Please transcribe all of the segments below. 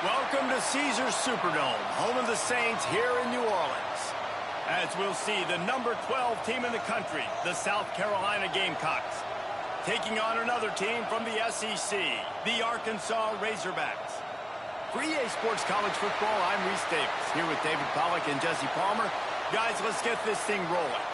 Welcome to Caesars Superdome, home of the Saints here in New Orleans. As we'll see, the number 12 team in the country, the South Carolina Gamecocks, taking on another team from the SEC, the Arkansas Razorbacks. For EA Sports College Football, I'm Reese Davis, here with David Pollack and Jesse Palmer. Guys, let's get this thing rolling.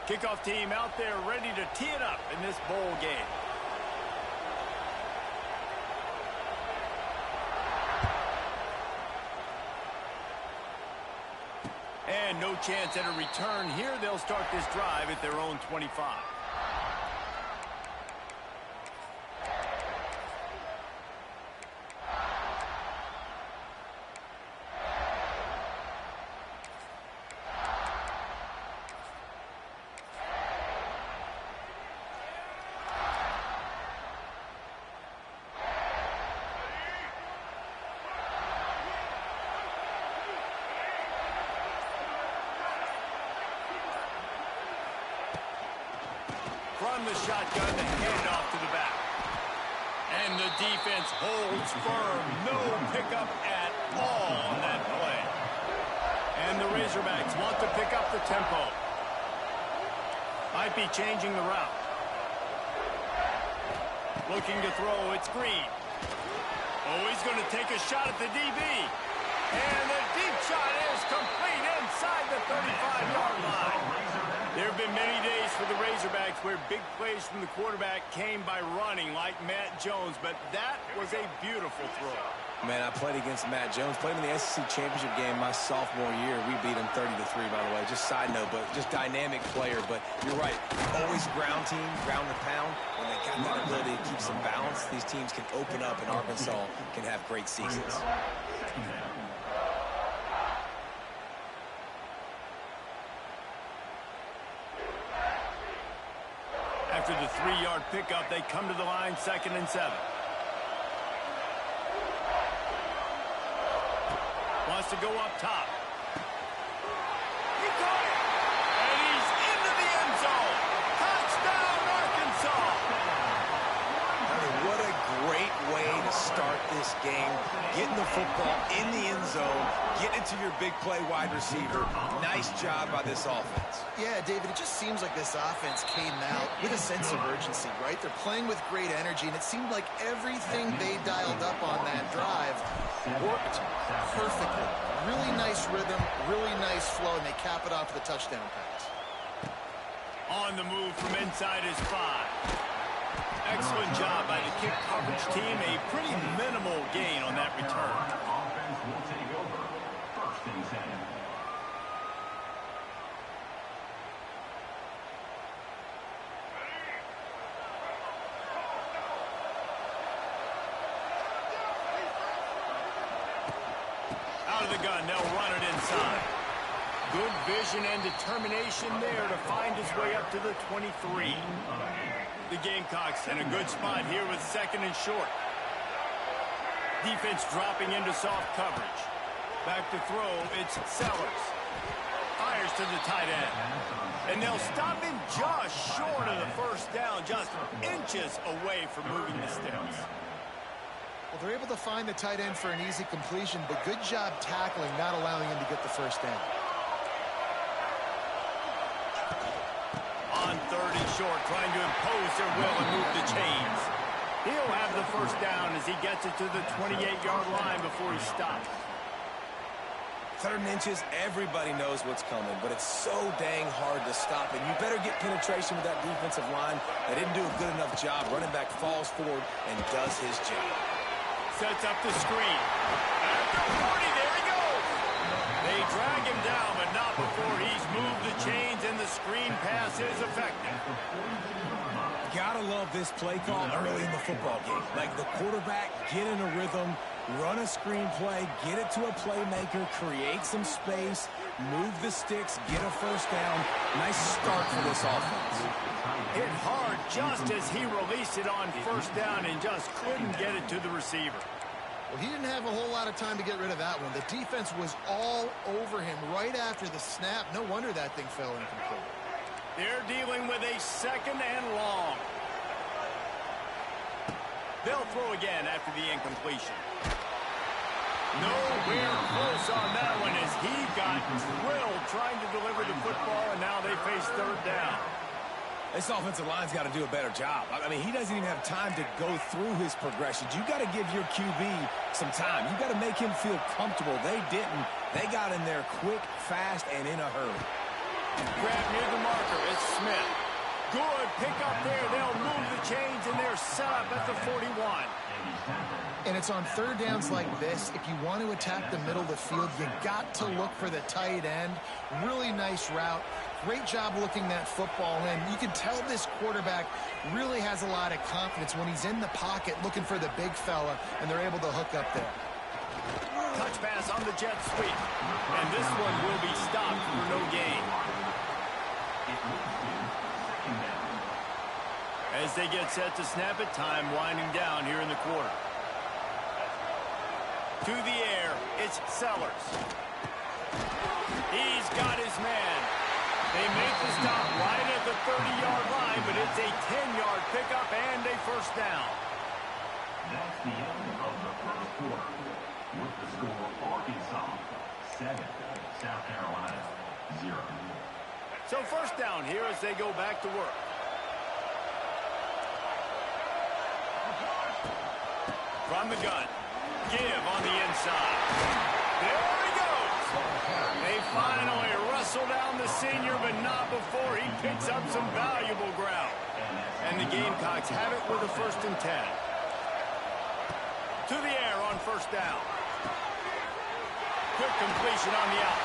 Kickoff team out there ready to tee it up in this bowl game. And no chance at a return here. They'll start this drive at their own 25. From the shotgun, the handoff to the back. And the defense holds firm. No pickup at all on that play. And the Razorbacks want to pick up the tempo. Might be changing the route. Looking to throw, it's Green. Oh, he's going to take a shot at the DB. And the deep shot is complete inside the 35-yard line. There have been many days for the Razorbacks where big plays from the quarterback came by running like Matt Jones, but that was a beautiful throw. Man, I played against Matt Jones. Played him in the SEC Championship game my sophomore year. We beat him 30-3, by the way. Just side note, but just dynamic player. But you're right. Always ground team, ground and pound. When they got that ability to keep some balance, these teams can open up, and Arkansas can have great seasons. After the 3-yard pickup, they come to the line, 2nd and 7. Wants to go up top. He caught it! And he's into the end zone! Touchdown, Arkansas! What a great way to start this game. Getting the football in the end zone, getting it to your big play wide receiver. Nice job by this offense. Yeah, David, it just seems like this offense came out with a sense of urgency, right? They're playing with great energy, and it seemed like everything they dialed up on that drive worked perfectly. Really nice rhythm, really nice flow, and they cap it off with a touchdown pass. On the move from inside his 5. Excellent job by the kick coverage team. A pretty minimal gain on that return. Offense will take over. 1st and 10. Out of the gun, they'll run it inside. Good vision and determination there to find his way up to the 23. The Gamecocks in a good spot here with 2nd and short. Defense dropping into soft coverage. Back to throw, it's Sellers. Fires to the tight end. And they'll stop him just short of the 1st down, just inches away from moving the sticks. Well, they're able to find the tight end for an easy completion, but good job tackling, not allowing him to get the 1st down. On 3rd and short, trying to impose their will and move the chains. He'll have the 1st down as he gets it to the 28-yard line before he stops. 3rd and inches, everybody knows what's coming, but it's so dang hard to stop it. You better get penetration with that defensive line. They didn't do a good enough job. Running back falls forward and does his job. Sets up the screen. At the 40, there he goes. They drag him down, but not before he's moved the chains, and the screen pass is effective. Gotta love this play call early in the football game. Like the quarterback, get in a rhythm, run a screen play, get it to a playmaker, create some space, move the sticks, get a 1st down. Nice start for this offense. Hit hard just as he released it on 1st down and just couldn't get it to the receiver. Well, he didn't have a whole lot of time to get rid of that one. The defense was all over him right after the snap. No wonder that thing fell incomplete. They're dealing with a 2nd and long. They'll throw again after the incompletion. Nowhere close on that one as he got drilled trying to deliver the football, and now they face 3rd down. This offensive line's got to do a better job. I mean, he doesn't even have time to go through his progressions. You got to give your QB some time. You got to make him feel comfortable. They didn't. They got in there quick, fast, and in a hurry. Grab near the marker. It's Smith. Good pick up there. They'll move the chains, and they're set up at the 41. And it's on 3rd downs like this. If you want to attack the middle of the field, you got to look for the tight end. Really nice route. Great job looking that football in. You can tell this quarterback really has a lot of confidence when he's in the pocket looking for the big fella, and they're able to hook up there. Touch pass on the jet sweep. And this one will be stopped for no gain. As they get set to snap it, time winding down here in the quarter. To the air, it's Sellers. He's got his man. They make the stop right at the 30-yard line, but it's a 10-yard pickup and a 1st down. That's the end of the 1st quarter. With the score, Arkansas 7, South Carolina 0. So 1st down here as they go back to work. From the gun. Give on the inside. There he goes. They finally wrestle down the senior, but not before he picks up some valuable ground. And the Gamecocks have it with a 1st and 10. To the air on 1st down. Quick completion on the out.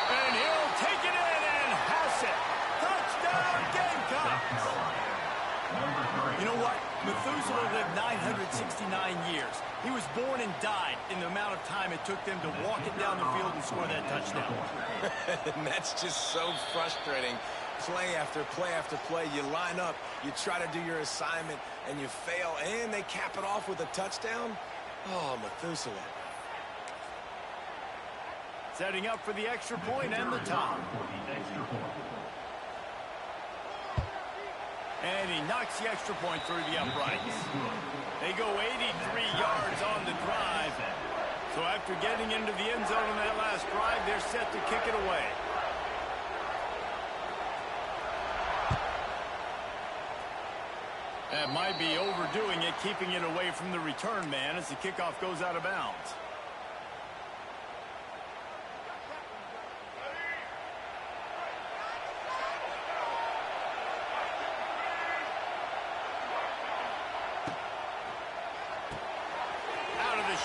And he'll take it in and has it. Touchdown Gamecocks. You know what? Methuselah lived 969 years. He was born and died in the amount of time it took them to walk it down the field and score that touchdown. And that's just so frustrating. Play after play after play. You line up, you try to do your assignment, and you fail, and they cap it off with a touchdown? Oh, Methuselah. Setting up for the extra point and the top. And he knocks the extra point through the uprights. They go 83 yards on the drive. So after getting into the end zone in that last drive, they're set to kick it away. That might be overdoing it, keeping it away from the return man as the kickoff goes out of bounds.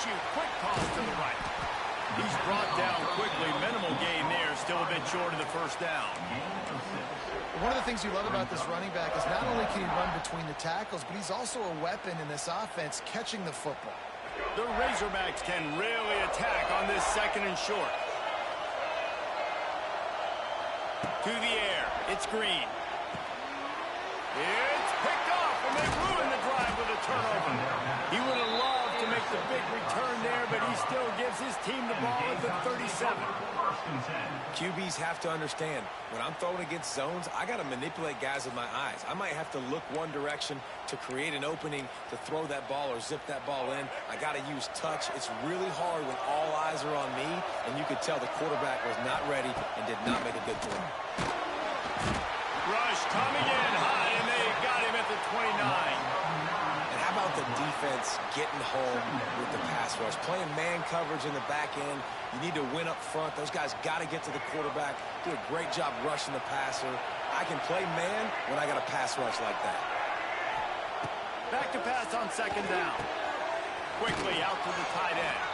Shoot, quick toss to the right. He's brought down quickly. Minimal gain there. Still a bit short of the 1st down. One of the things you love about this running back is not only can he run between the tackles, but he's also a weapon in this offense catching the football. The Razorbacks can really attack on this 2nd and short. To the air. It's Green. It's picked off, and they ruin the drive with a turnover. He would have loved to make the big return there, but he still gives his team the ball at the 37. QBs have to understand, when I'm throwing against zones, I got to manipulate guys with my eyes. I might have to look one direction to create an opening to throw that ball or zip that ball in. I got to use touch. It's really hard when all eyes are on me, and you could tell the quarterback was not ready and did not make a good throw. Rush coming in high, and they got him at the 29. And how about the defense getting home with the pass rush. Playing man coverage in the back end. You need to win up front. Those guys got to get to the quarterback. Do a great job rushing the passer. I can play man when I got a pass rush like that. Back to pass on second down. Quickly out to the tight end.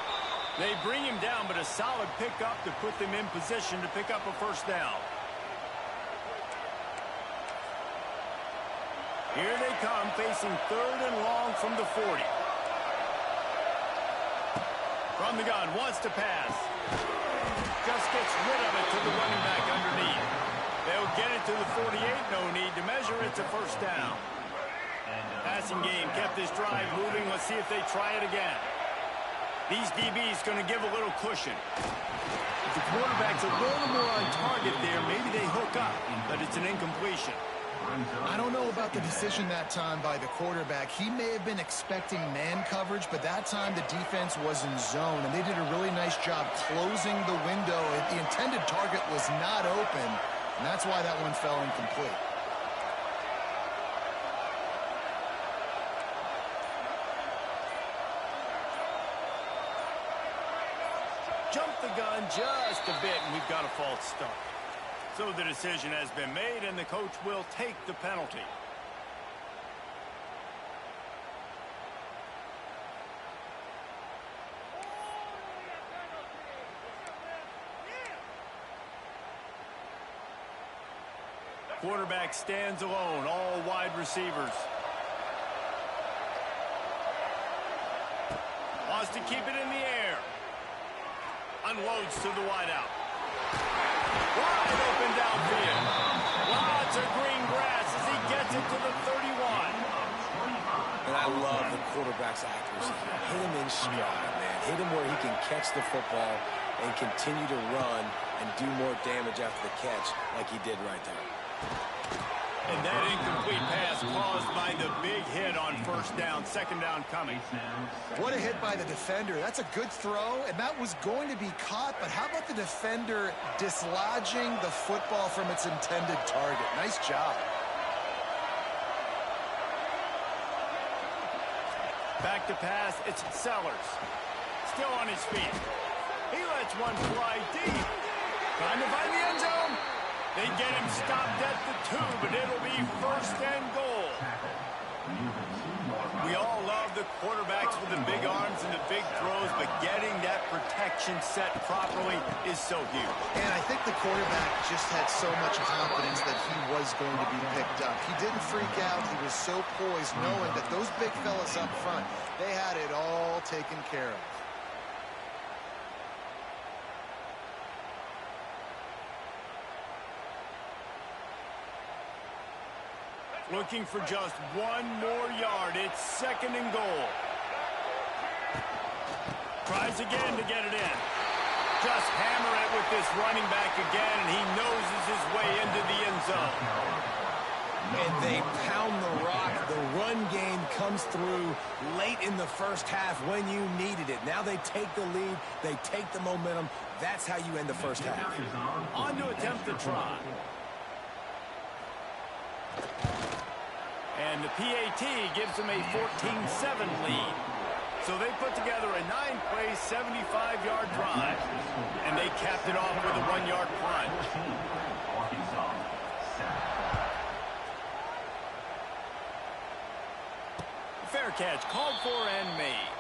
They bring him down, but a solid pickup to put them in position to pick up a first down. Here they come, facing third and long from the 40. From the gun, wants to pass. Just gets rid of it to the running back underneath. They'll get it to the 48, no need to measure. It's a first down. Passing game kept this drive moving. Let's see if they try it again. These DBs going to give a little cushion. If the quarterback's a little more on target there, maybe they hook up, but it's an incompletion. I don't know about the decision that time by the quarterback. He may have been expecting man coverage, but that time the defense was in zone, and they did a really nice job closing the window. The intended target was not open, and that's why that one fell incomplete. Jump the gun just a bit, and we've got a false start. So the decision has been made, and the coach will take the penalty. Quarterback stands alone, all wide receivers. Wants to keep it in the air. Unloads to the wideout. Wide open downfield. Lots of green grass as he gets it to the 31. And I love the quarterback's accuracy. Hit him in stride, man. Hit him where he can catch the football and continue to run and do more damage after the catch like he did right there. And that incomplete pass caused by the big hit on first down. Second down coming. What a hit by the defender. That's a good throw, and that was going to be caught, but how about the defender dislodging the football from its intended target? Nice job. Back to pass, it's Sellers. Still on his feet. He lets one fly deep. Trying to find the end zone. They get him stopped at the 2, but it'll be first and goal. We all love the quarterbacks with the big arms and the big throws, but getting that protection set properly is so huge. And I think the quarterback just had so much confidence that he was going to be picked up. He didn't freak out. He was so poised, knowing that those big fellas up front, they had it all taken care of. Looking for just one more yard. It's second and goal. Tries again to get it in. Just hammer it with this running back again, and he noses his way into the end zone. And they pound the rock. The run game comes through late in the first half when you needed it. Now they take the lead. They take the momentum. That's how you end the first half. On to attempt the try. And the PAT gives them a 14-7 lead. So they put together a 9-play, 75-yard drive, and they capped it off with a 1-yard plunge. Fair catch, called for and made.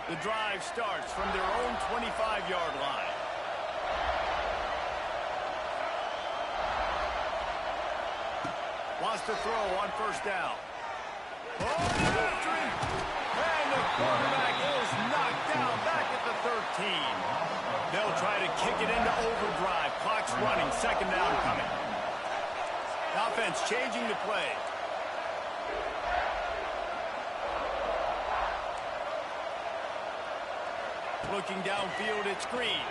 The drive starts from their own 25-yard line. Wants to throw on first down. Oh, after him. And the quarterback is knocked down back at the 13. They'll try to kick it into overdrive. Clock's running. Second down coming. Offense changing the play. Looking downfield, it's Green.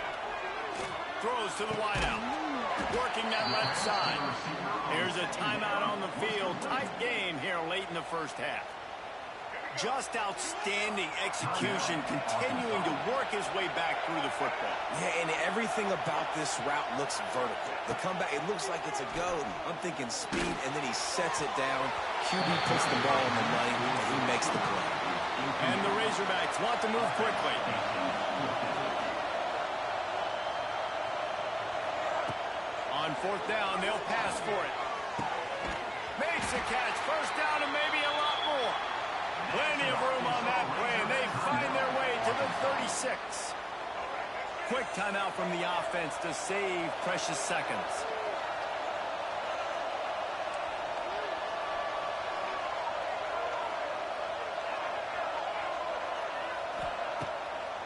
Throws to the wideout. Working that left side. Here's a timeout on the field. Tight game here late in the first half. Just outstanding execution, continuing to work his way back through the football. Yeah, and everything about this route looks vertical. The comeback, it looks like it's a go. I'm thinking speed, and then he sets it down. QB puts the ball on the money, and he makes the play. And the Razorbacks want to move quickly. On fourth down, they'll pass for it. Makes a catch. First down and maybe a lot more. Plenty of room on that play, and they find their way to the 36. Quick timeout from the offense to save precious seconds.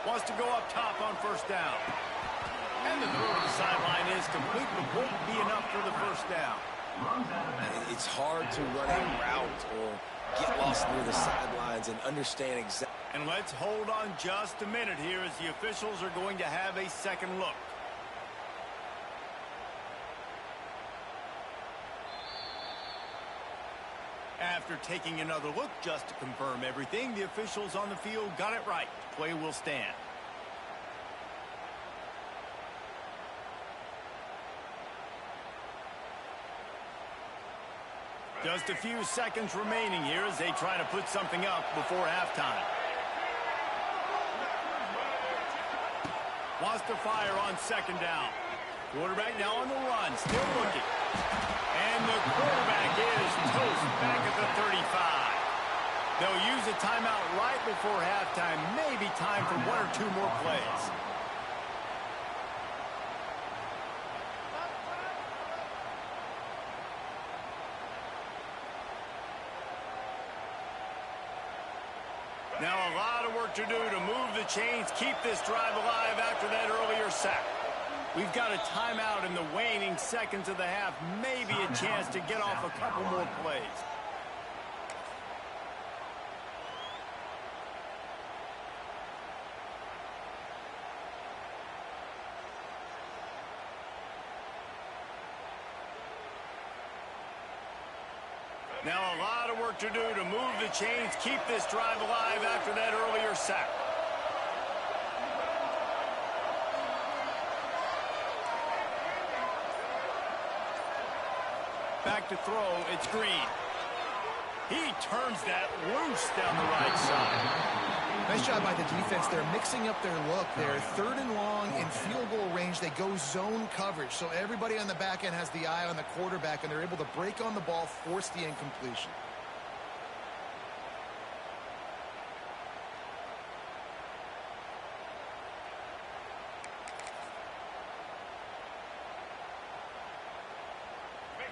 Wants to go up top on first down. And the throw to the sideline is complete, but won't be enough for the first down. It's hard to run a route or get lost near the sidelines and understand exactly. And let's hold on just a minute here as the officials are going to have a second look. After taking another look just to confirm everything, the officials on the field got it right. Play will stand. Just a few seconds remaining here as they try to put something up before halftime. Wants to fire on second down. Quarterback now on the run, still looking. And the quarterback is toast back at the 35. They'll use a timeout right before halftime. Maybe time for one or two more plays. Now a lot of work to do to move the chains, keep this drive alive after that earlier sack. We've got a timeout in the waning seconds of the half, maybe a chance to get off a couple more plays. Now a lot of work to do to move the chains, keep this drive alive after that earlier sack. Back to throw, it's Green. He turns that loose down the right side. Nice job by the defense. They're mixing up their look. They're third and long in field goal range. They go zone coverage. So everybody on the back end has the eye on the quarterback, and they're able to break on the ball, force the incompletion.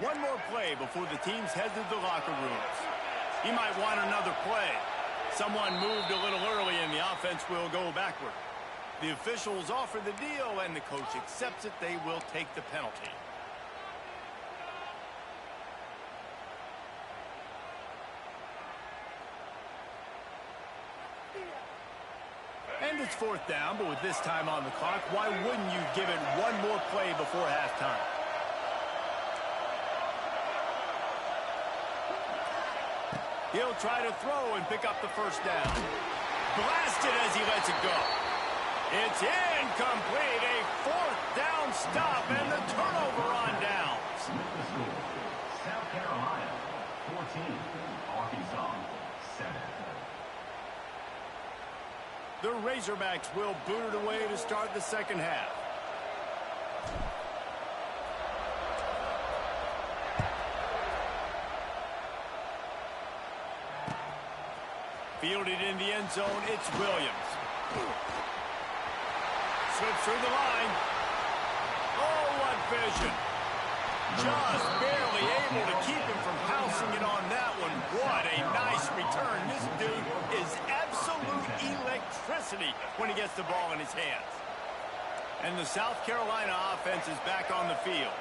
One more play before the teams head to the locker rooms. He might want another play. Someone moved a little early and the offense will go backward. The officials offer the deal and the coach accepts it. They will take the penalty. And it's fourth down, but with this time on the clock, why wouldn't you give it one more play before halftime? He'll try to throw and pick up the first down. Blasted as he lets it go. It's incomplete. A fourth down stop and the turnover on downs. South Carolina, 14. Arkansas, 7. The Razorbacks will boot it away to start the second half. Fielded in the end zone, it's Williams. Slips through the line. Oh, what vision. Just barely able to keep him from pouncing it on that one. What a nice return. This dude is absolute electricity when he gets the ball in his hands. And the South Carolina offense is back on the field.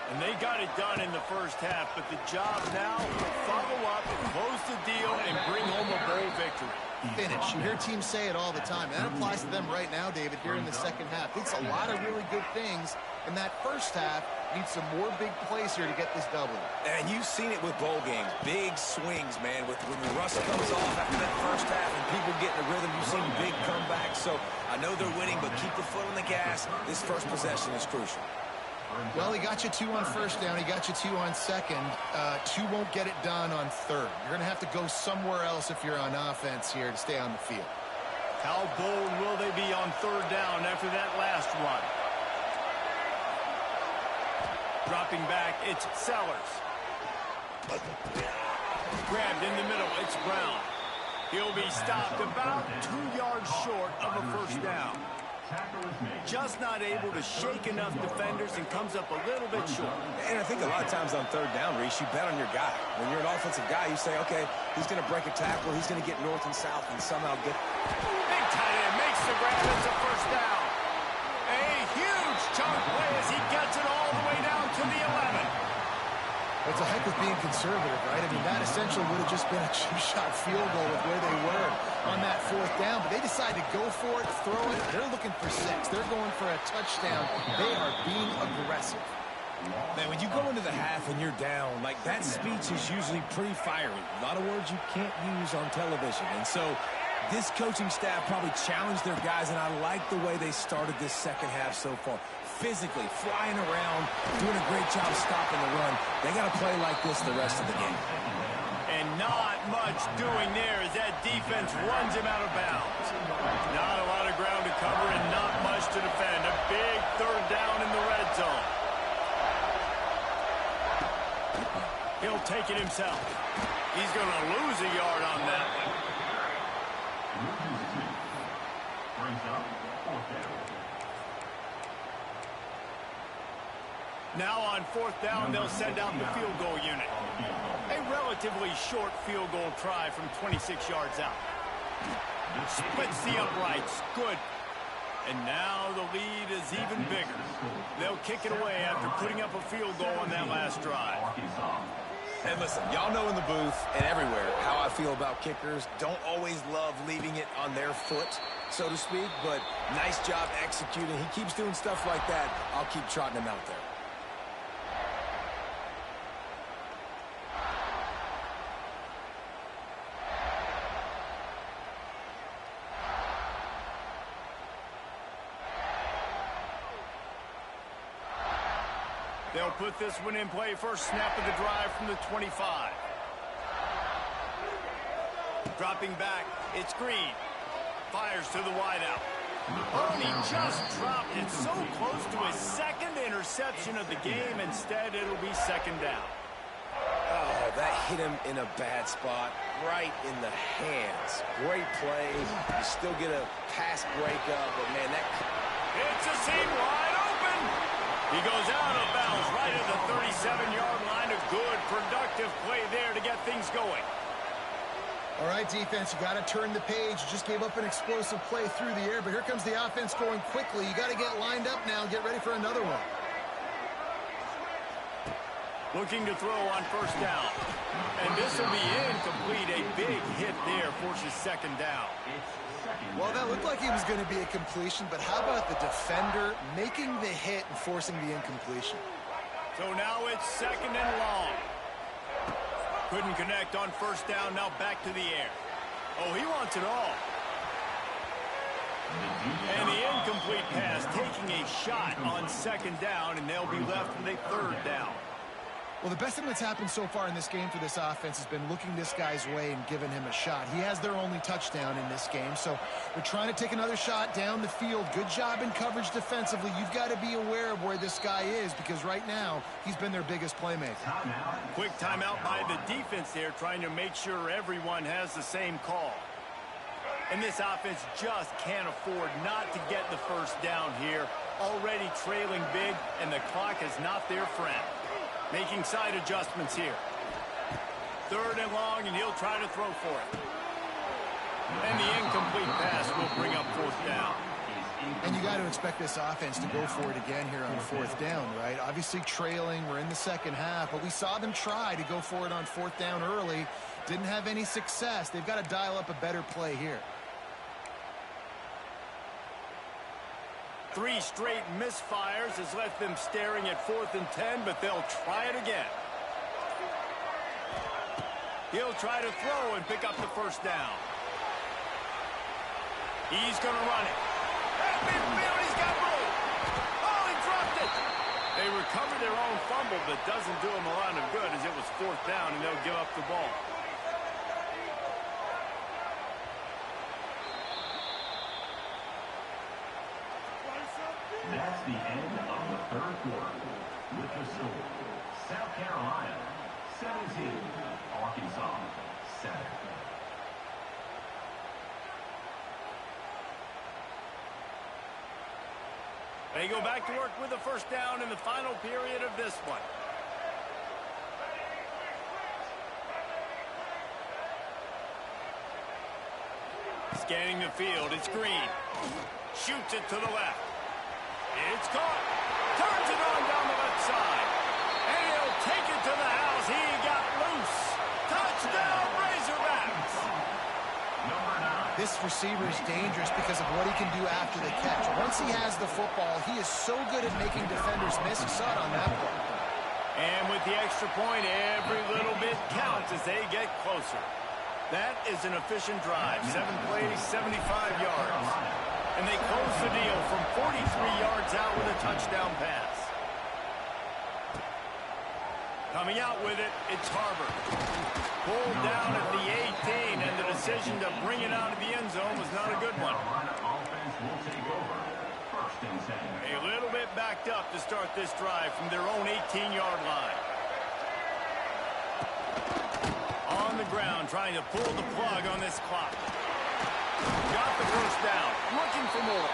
And they got it done in the first half, but the job now, follow up, close the deal, and bring home a bowl victory. Finish. You hear teams say it all the time. And that applies to them right now, David, here in the second half. It's a lot of really good things in that first half. Need some more big plays here to get this W. And you've seen it with bowl games. Big swings, man. When the rust comes off after that first half and people get in the rhythm, you've seen big comebacks. So I know they're winning, but keep the foot on the gas. This first possession is crucial. Well, he got you 2 on first down. He got you 2 on second. 2 won't get it done on third. You're going to have to go somewhere else if you're on offense here to stay on the field. How bold will they be on third down after that last run? Dropping back, it's Sellers. Grabbed in the middle, it's Brown. He'll be stopped about 2 yards short of a first down. Just not able to shake enough defenders and comes up a little bit short. And I think a lot of times on third down, Reese, you bet on your guy. When you're an offensive guy, you say, okay, he's going to break a tackle, he's going to get north and south and somehow get... Big tight end makes the grab, it's a first down. A huge chunk play as he gets it all the way down to the 11. It's a heck of being conservative, right? I mean, that essentially would have just been a chip-shot field goal with where they were on that fourth down. But they decide to go for it, throw it. They're looking for 6. They're going for a touchdown. They are being aggressive. Man, when you go into the half and you're down, like that speech is usually pretty fiery. A lot of words you can't use on television. And so this coaching staff probably challenged their guys, and I like the way they started this second half so far. Physically, flying around, doing a great job stopping the run. They got to play like this the rest of the game. And not much doing there as that defense runs him out of bounds. Not a lot of ground to cover and not much to defend. A big third down in the red zone. He'll take it himself. He's going to lose a yard on that one. Brings up fourth down. Now on fourth down, they'll send out the field goal unit. A relatively short field goal try from 26 yards out. Splits the uprights. Good. And now the lead is even bigger. They'll kick it away after putting up a field goal on that last drive. And listen, y'all know in the booth and everywhere how I feel about kickers. Don't always love leaving it on their foot, so to speak, but nice job executing. He keeps doing stuff like that. I'll keep trotting him out there. They'll put this one in play. First snap of the drive from the 25. Dropping back, it's Green. Fires to the wideout. Oh, and he just dropped it so close to his second interception of the game. Instead, it'll be second down. Oh, that hit him in a bad spot, right in the hands. Great play. You still get a pass breakup, but man, that... It's a seam wide open. He goes out of bounds right at the 37-yard line. A good, productive play there to get things going. All right, defense, you got to turn the page. You just gave up an explosive play through the air, but here comes the offense going quickly. You got to get lined up now and get ready for another one. Looking to throw on first down. And this will be incomplete. A big hit there forces second down. Well, that looked like it was going to be a completion, but how about the defender making the hit and forcing the incompletion? So now it's second and long. Couldn't connect on first down, now back to the air. Oh, he wants it all. And the incomplete pass taking a shot on second down, and they'll be left with a third down. Well, the best thing that's happened so far in this game for this offense has been looking this guy's way and giving him a shot. He has their only touchdown in this game, so they're trying to take another shot down the field. Good job in coverage defensively. You've got to be aware of where this guy is because right now he's been their biggest playmaker. Quick timeout by the defense there, trying to make sure everyone has the same call. And this offense just can't afford not to get the first down here. Already trailing big, and the clock is not their friend. Making side adjustments here. Third and long, and he'll try to throw for it. And the incomplete pass will bring up fourth down. And you got to expect this offense to go for it again here on fourth down, right? Obviously trailing, we're in the second half, but we saw them try to go for it on fourth down early. Didn't have any success. They've got to dial up a better play here. 3 straight misfires has left them staring at 4th and 10, but they'll try it again. He'll try to throw and pick up the first down. He's going to run it. At midfield, he's got room. Oh, he dropped it. They recover their own fumble, but doesn't do them a lot of good as it was 4th down, and they'll give up the ball. That's the end of the third quarter. With the score, South Carolina 17, Arkansas 7. They go back to work with the first down in the final period of this one. Scanning the field, it's Green. Shoots it to the left. It's caught. Turns it on down the left side. And he'll take it to the house. He got loose. Touchdown, Razorbacks. This receiver is dangerous because of what he can do after the catch. Once he has the football, he is so good at making defenders miss. You saw it on that play. And with the extra point, every little bit counts as they get closer. That is an efficient drive. 7 plays, 75 yards. And they close the deal from 43 yards out with a touchdown pass. Coming out with it, it's Harbor. Pulled down at the 18, and the decision to bring it out of the end zone was not a good one. A little bit backed up to start this drive from their own 18-yard line. On the ground, trying to pull the plug on this clock. Got the first down, looking for more.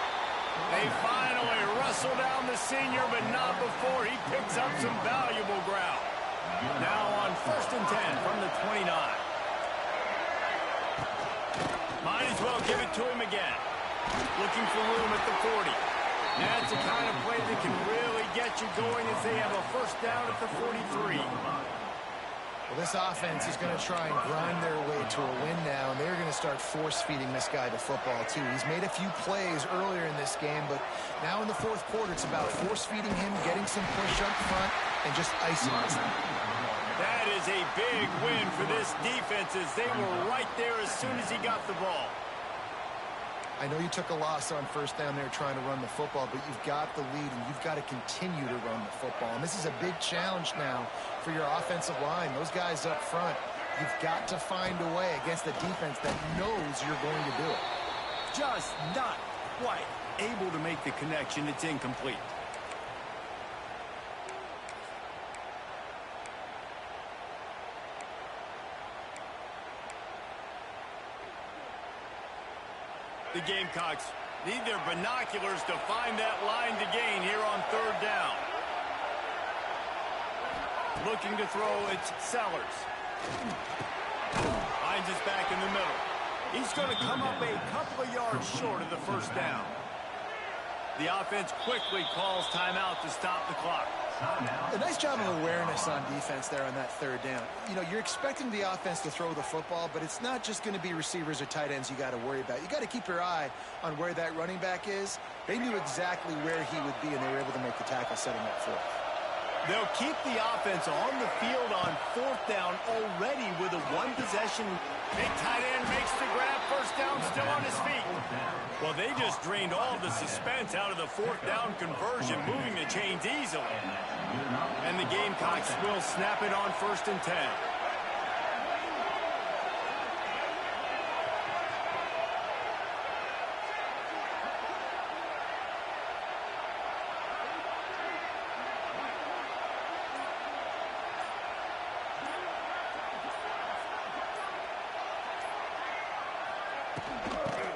They finally wrestle down the senior, but not before he picks up some valuable ground. Now on 1st and 10 from the 29. Might as well give it to him again. Looking for room at the 40. That's the kind of play that can really get you going as they have a first down at the 43. Well, this offense is going to try and grind their way to a win now, and they're going to start force-feeding this guy the football, too. He's made a few plays earlier in this game, but now in the 4th quarter, it's about force-feeding him, getting some push up front, and just isolating him. That is a big win for this defense as they were right there as soon as he got the ball. I know you took a loss on first down there trying to run the football, but you've got the lead, and you've got to continue to run the football. And this is a big challenge now for your offensive line. Those guys up front, you've got to find a way against a defense that knows you're going to do it. Just not quite able to make the connection. It's incomplete. The Gamecocks need their binoculars to find that line to gain here on 3rd down. Looking to throw, it's Sellers. Finds us back in the middle. He's going to come up a couple of yards short of the first down. The offense quickly calls timeout to stop the clock. A nice job of awareness on defense there on that 3rd down. You know, you're expecting the offense to throw the football, but it's not just going to be receivers or tight ends you got to worry about. You got to keep your eye on where that running back is. They knew exactly where he would be, and they were able to make the tackle setting up for it. They'll keep the offense on the field on 4th down already with a one-possession. Big tight end makes the grab. First down, still on his feet. Well, they just drained all the suspense out of the 4th down conversion, moving the chains easily. And the Gamecocks will snap it on 1st and 10.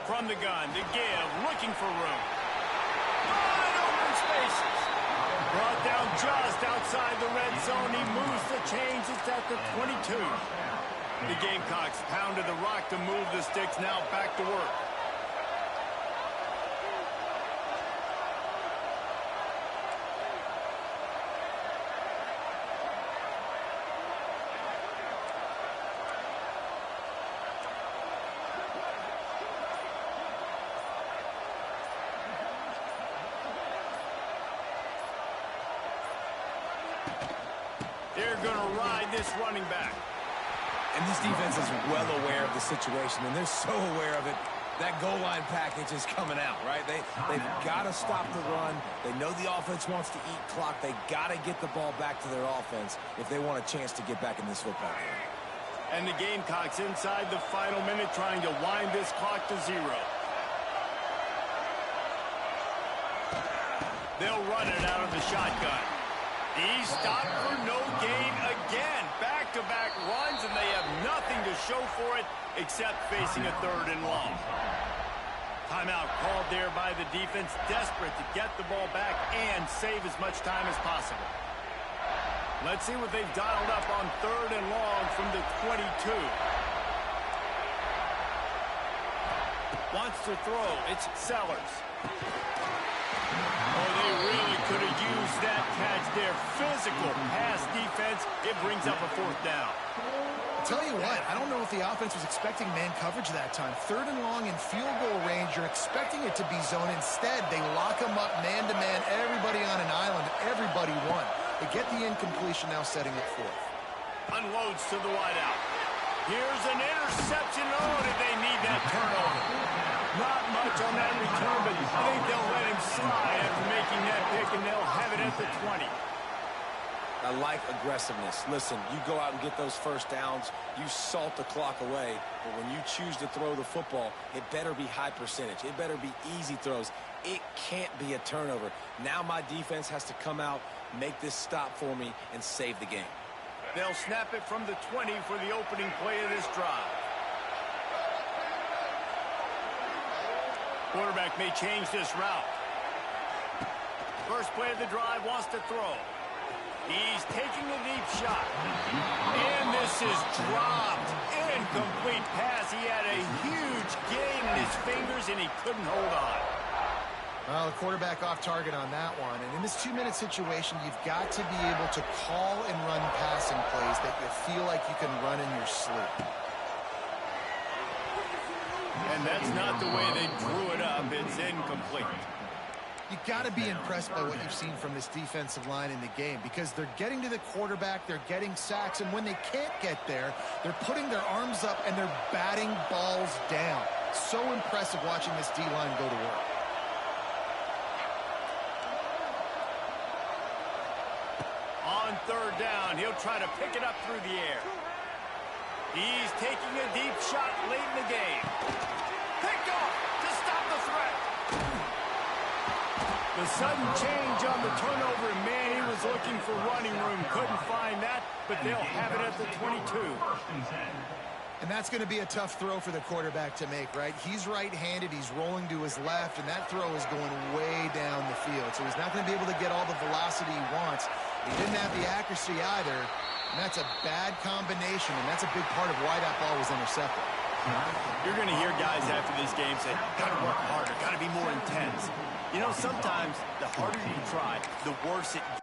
From the gun to give, looking for room. Wide open spaces. Brought down just outside the red zone. He moves the chains. It's at the 22. The Gamecocks pounded the rock to move the sticks. Now back to work. they're going to ride this running back. And this defense is well aware of the situation, and they're so aware of it. That goal line package is coming out, right? They've got to stop the run. They know the offense wants to eat clock. They got to get the ball back to their offense if they want a chance to get back in this football game. And the Gamecocks inside the final minute trying to wind this clock to 0. They'll run it out of the shotgun. He's stopped for no gain again. Back-to-back runs, and they have nothing to show for it except facing a 3rd and long. Timeout called there by the defense, desperate to get the ball back and save as much time as possible. Let's see what they've dialed up on 3rd and long from the 22. Wants to throw. It's Sellers. Oh, they really could have used that catch there. Physical pass defense. It brings up a 4th down. I'll tell you what, I don't know if the offense was expecting man coverage that time. 3rd and long in field goal range, you're expecting it to be zone. Instead, they lock them up man-to-man, everybody on an island, everybody won. They get the incompletion, now setting it 4th. Unloads to the wideout. Here's an interception. Oh, did they need that turnover? Not much on that return, but I think they'll let him slide after making that pick, and they'll have it at the 20. I like aggressiveness. Listen, you go out and get those first downs, you salt the clock away, but when you choose to throw the football, it better be high percentage. It better be easy throws. It can't be a turnover. Now my defense has to come out, make this stop for me, and save the game. They'll snap it from the 20 for the opening play of this drive. Quarterback may change this route. First play of the drive, wants to throw. He's taking a deep shot. And this is dropped. Incomplete pass. He had a huge gain in his fingers, and he couldn't hold on. Well, the quarterback off target on that one. And in this 2-minute situation, you've got to be able to call and run passing plays that you feel like you can run in your sleep. And that's not the way they drew it up. It's incomplete. You got to be impressed by what you've seen from this defensive line in the game, because they're getting to the quarterback, they're getting sacks, and when they can't get there, they're putting their arms up and they're batting balls down. So impressive watching this D-line go to work. On 3rd down, he'll try to pick it up through the air. He's taking a deep shot late in the game. Picked off to stop the threat. The sudden change on the turnover, and man, he was looking for running room. Couldn't find that, but they'll have it at the 22. And that's going to be a tough throw for the quarterback to make, right? He's right-handed, he's rolling to his left, and that throw is going way down the field. So he's not going to be able to get all the velocity he wants. He didn't have the accuracy either, and that's a bad combination, and that's a big part of why that ball was intercepted. You're going to hear guys after these games say, got to work harder, got to be more intense. You know, sometimes the harder you try, the worse it gets.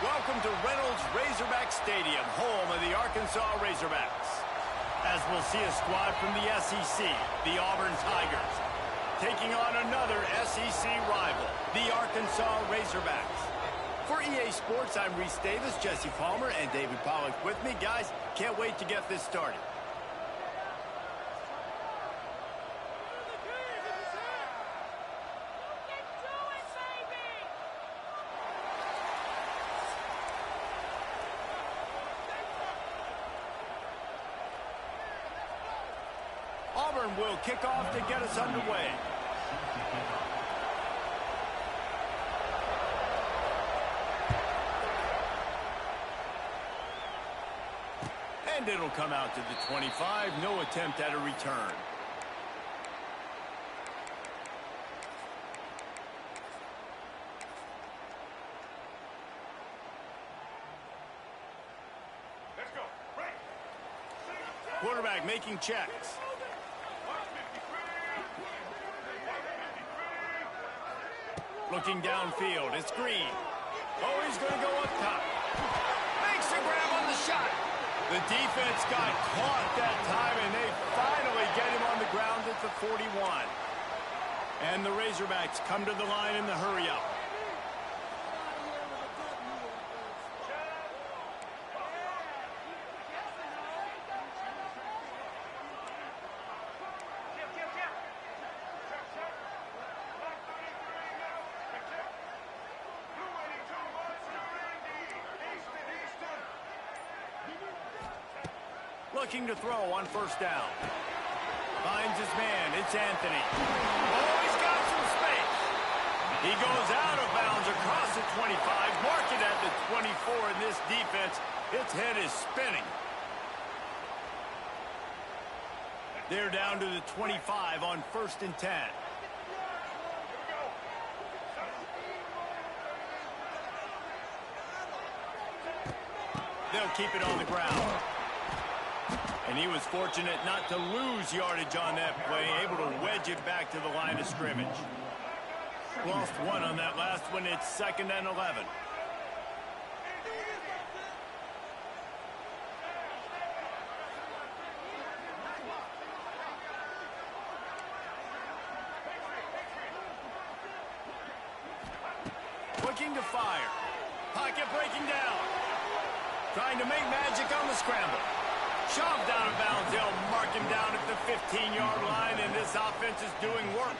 Welcome to Reynolds Razorback Stadium, home of the Arkansas Razorbacks. As we'll see a squad from the SEC, the Auburn Tigers, taking on another SEC rival, the Arkansas Razorbacks. For EA Sports, I'm Reese Davis, Jesse Palmer, and David Pollack with me. Guys, can't wait to get this started. Auburn will kick off to get us underway. And it'll come out to the 25. No attempt at a return. quarterback making checks. Looking downfield, it's Green. Oh, he's going to go up top. Makes a grab on the shot. The defense got caught that time, and they finally get him on the ground at the 41. And the Razorbacks come to the line in the hurry-up. Looking to throw on first down. Finds his man. It's Anthony. Oh, he's got some space. He goes out of bounds across the 25. Mark it at the 24 in this defense. Its head is spinning. They're down to the 25 on 1st and 10. They'll keep it on the ground. And he was fortunate not to lose yardage on that play, able to wedge it back to the line of scrimmage. Lost one on that last one. It's 2nd and 11. Looking to fire. Pocket breaking down. Trying to make magic on the scramble. Shoved out of bounds. They'll mark him down at the 15-yard line, and this offense is doing work.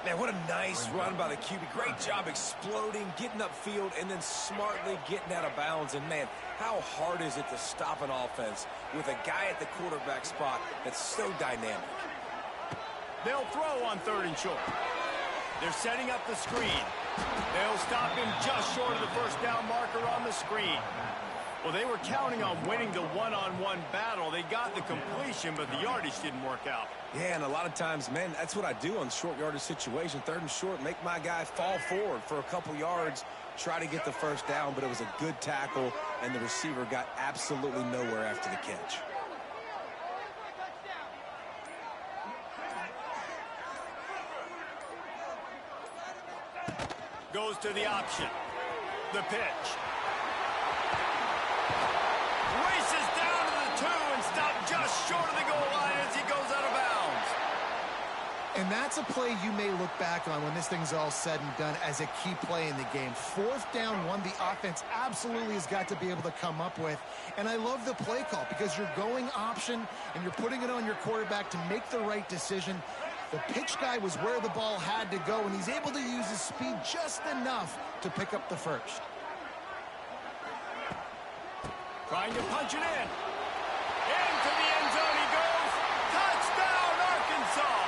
Man, what a nice run by the QB. Great job exploding, getting upfield, and then smartly getting out of bounds. And, man, how hard is it to stop an offense with a guy at the quarterback spot that's so dynamic? They'll throw on 3rd and short. They're setting up the screen. They'll stop him just short of the first down marker on the screen. Well, they were counting on winning the one-on-one battle. They got the completion, but the yardage didn't work out. Yeah, and a lot of times, man, that's what I do on short yardage situation. 3rd and short, make my guy fall forward for a couple yards, try to get the first down, but it was a good tackle, and the receiver got absolutely nowhere after the catch. Goes to the option. The pitch. Races down to the 2 and stopped just short of the goal line as he goes out of bounds. And that's a play you may look back on when this thing's all said and done as a key play in the game. 4th down, one the offense absolutely has got to be able to come up with. And I love the play call because you're going option and you're putting it on your quarterback to make the right decision. The pitch guy was where the ball had to go, and he's able to use his speed just enough to pick up the first. Trying to punch it in. Into the end zone he goes. Touchdown, Arkansas!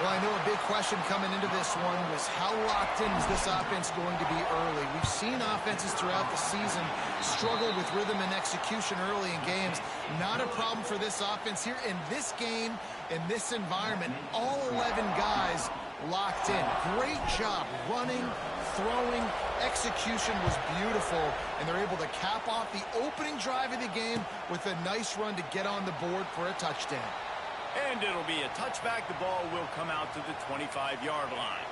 Well, I know a big question coming into this one was how locked in is this offense going to be early? We've seen offenses throughout the season struggle with rhythm and execution early in games. Not a problem for this offense here in this game, in this environment. All 11 guys locked in. Great job running, throwing. Execution was beautiful, and they're able to cap off the opening drive of the game with a nice run to get on the board for a touchdown. And it'll be a touchback. The ball will come out to the 25-yard line.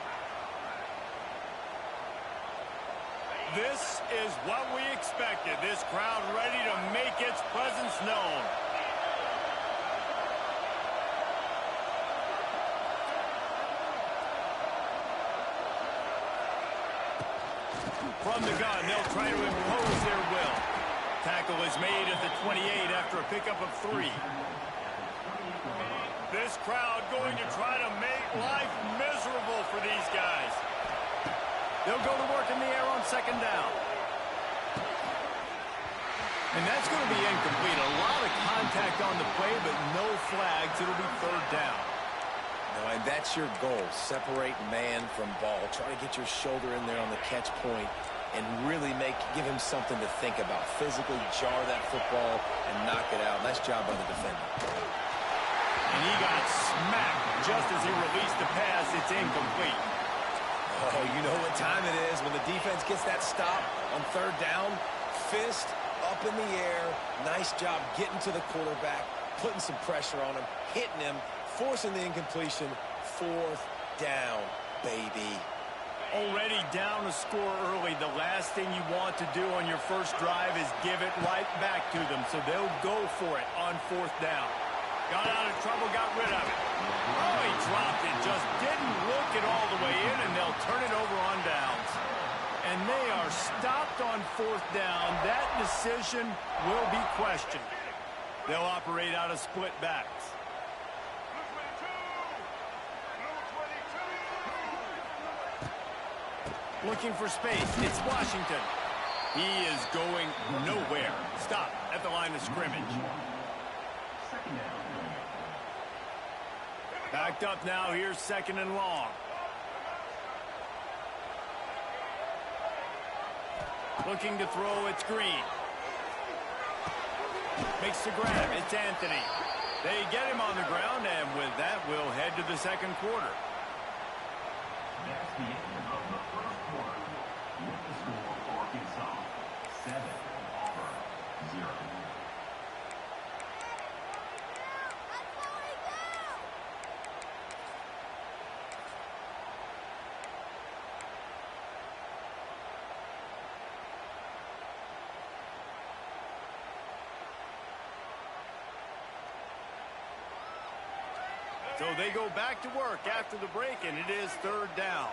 This is what we expected. This crowd ready to make its presence known. From the gun, they'll try to impose their will. Tackle is made at the 28 after a pickup of 3. This crowd going to try to make life miserable for these guys. They'll go to work in the air on 2nd down. And that's going to be incomplete. A lot of contact on the play, but no flags. It'll be 3rd down. No, and that's your goal. Separate man from ball. Try to get your shoulder in there on the catch point and really give him something to think about. Physically jar that football and knock it out. Nice job by the defender. And he got smacked just as he released the pass. It's incomplete. Oh, you know what time it is when the defense gets that stop on 3rd down. fist up in the air. Nice job getting to the quarterback, putting some pressure on him, hitting him, forcing the incompletion. Fourth down, baby. Already down a score early. The last thing you want to do on your first drive is give it right back to them, so they'll go for it on fourth down. Got out of trouble, got rid of it. Oh, he dropped it. Just didn't look it all the way in, and they'll turn it over on downs. And they are stopped on fourth down. That decision will be questioned. They'll operate out of split backs. Looking for space. It's Washington. He is going nowhere. Stop at the line of scrimmage. Backed up now. Here's second and long. Looking to throw. It's Green. Makes the grab. It's Anthony. They get him on the ground, and with that, we'll head to the second quarter. That's the end of the first quarter. With the score, Arkansas 7, Auburn 0. So they go back to work after the break, and it is third down.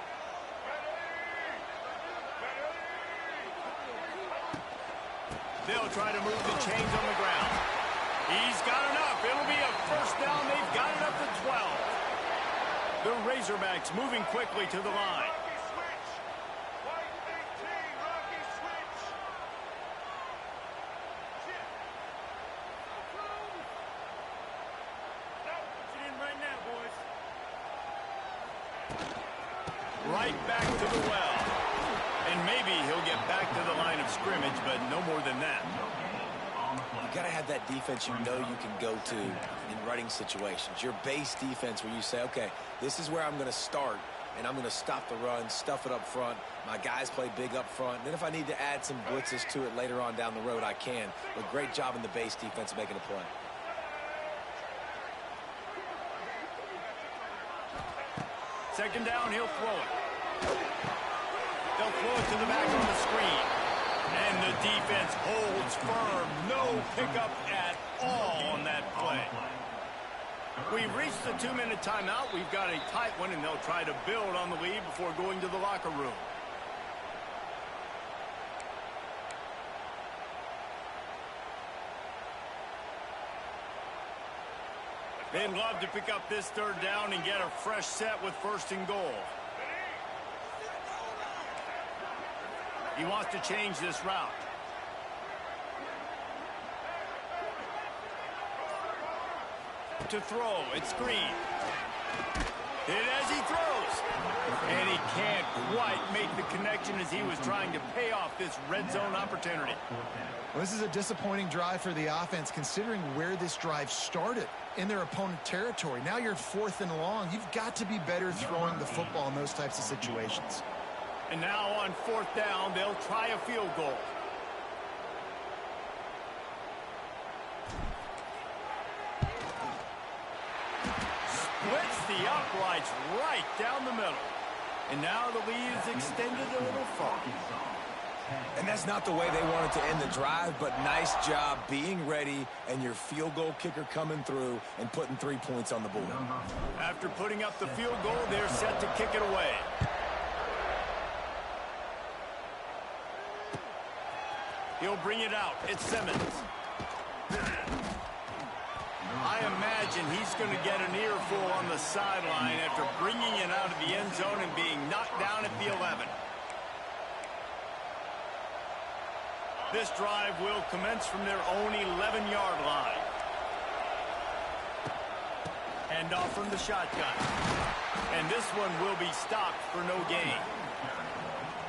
They'll try to move the chains on the ground. He's got enough. It'll be a first down. They've got it up to 12. The Razorbacks moving quickly to the line. Right back to the well. And maybe he'll get back to the line of scrimmage, but no more than that. You got to have that defense you know you can go to in running situations. Your base defense where you say, okay, this is where I'm going to start, and I'm going to stop the run, stuff it up front. My guys play big up front. Then if I need to add some blitzes to it later on down the road, I can. But great job in the base defense making a play. Second down, he'll throw it. They'll throw it to the back on the screen. And the defense holds firm. No pickup at all on that play. We've reached the 2-minute timeout. We've got a tight one, and they'll try to build on the lead before going to the locker room. They'd love to pick up this third down and get a fresh set with first and goal. He wants to change this route. To throw, it's Green. Hit as he throws. And he can't quite make the connection as he was trying to pay off this red zone opportunity. Well, this is a disappointing drive for the offense considering where this drive started in their opponent territory. Now you're fourth and long. You've got to be better throwing the football in those types of situations. And now on fourth down, they'll try a field goal. Splits the uprights right down the middle. And now the lead is extended a little far. And that's not the way they wanted to end the drive, but nice job being ready and your field goal kicker coming through and putting 3 points on the board. After putting up the field goal, they're set to kick it away. He'll bring it out. It's Simmons. I imagine he's going to get an earful on the sideline after bringing it out of the end zone and being knocked down at the 11. This drive will commence from their own 11-yard line. Hand off from the shotgun. And this one will be stopped for no gain.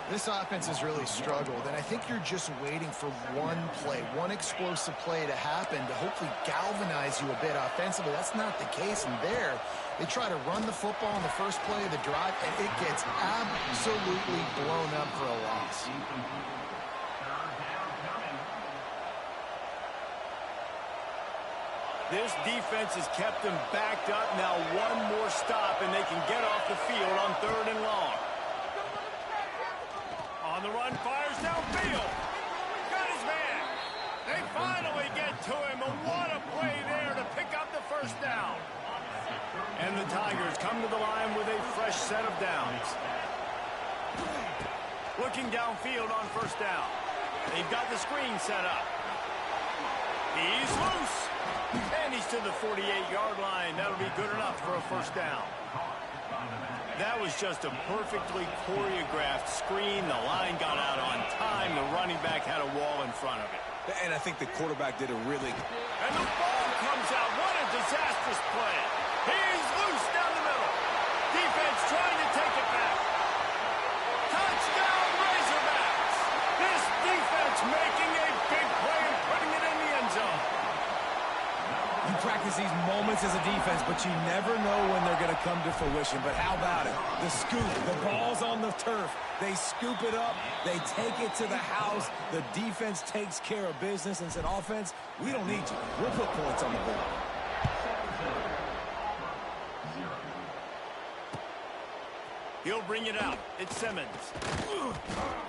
This offense has really struggled, and I think you're just waiting for one play, one explosive play to happen to hopefully galvanize you a bit offensively. That's not the case, and there they try to run the football in the first play of the drive, and it gets absolutely blown up for a loss. This defense has kept them backed up. Now one more stop, and they can get off the field on 3rd and long. On the run, fires downfield. Got his man. They finally get to him. And what a play there to pick up the first down. And the Tigers come to the line with a fresh set of downs. Looking downfield on 1st down. They've got the screen set up. He's loose. And he's to the 48-yard line. That'll be good enough for a 1st down. That was just a perfectly choreographed screen. The line got out on time. The running back had a wall in front of it. And I think the quarterback did a really... And the ball comes out. What a disastrous play. He's loose down the middle. Defense trying to take it back. Touchdown, Razorbacks. This defense making a big play and putting it in the end zone. You practice these moments as a defense, but you never know when they're going to come to fruition. But how about it? The scoop, the ball's on the turf. They scoop it up. They take it to the house. The defense takes care of business and said, offense, we don't need you. We'll put points on the board. He'll bring it out. It's Simmons.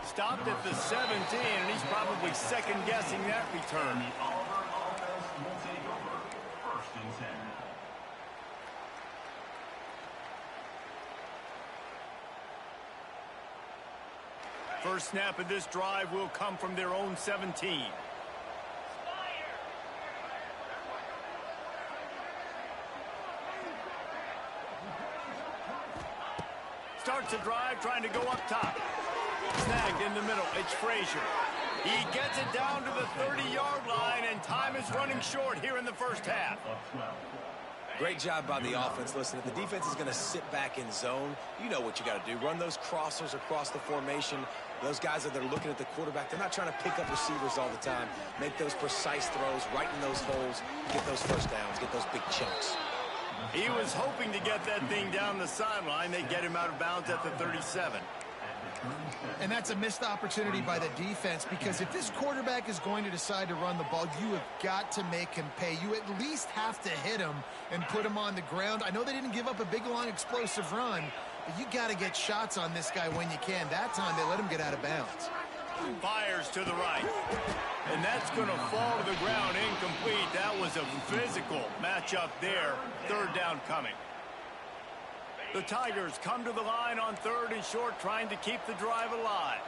Stopped at the 17, and he's probably second-guessing that return. The Auburn offense will take over. 1st and 10. First snap of this drive will come from their own 17. Starts a drive trying to go up top. Snagged in the middle. It's Frazier. He gets it down to the 30-yard line, and time is running short here in the 1st half. Great job by the offense. Listen, if the defense is going to sit back in zone, you know what you got to do. Run those crossers across the formation. Those guys that are looking at the quarterback, they're not trying to pick up receivers all the time. Make those precise throws, right in those holes, get those 1st downs, get those big chunks. He was hoping to get that thing down the sideline. They get him out of bounds at the 37. And that's a missed opportunity by the defense, because if this quarterback is going to decide to run the ball, you have got to make him pay. You at least have to hit him and put him on the ground. I know they didn't give up a big, long, explosive run, but you got to get shots on this guy when you can. That time they let him get out of bounds. Fires to the right. And that's going to fall to the ground incomplete. That was a physical matchup there. 3rd down coming. The Tigers come to the line on 3rd and short, trying to keep the drive alive.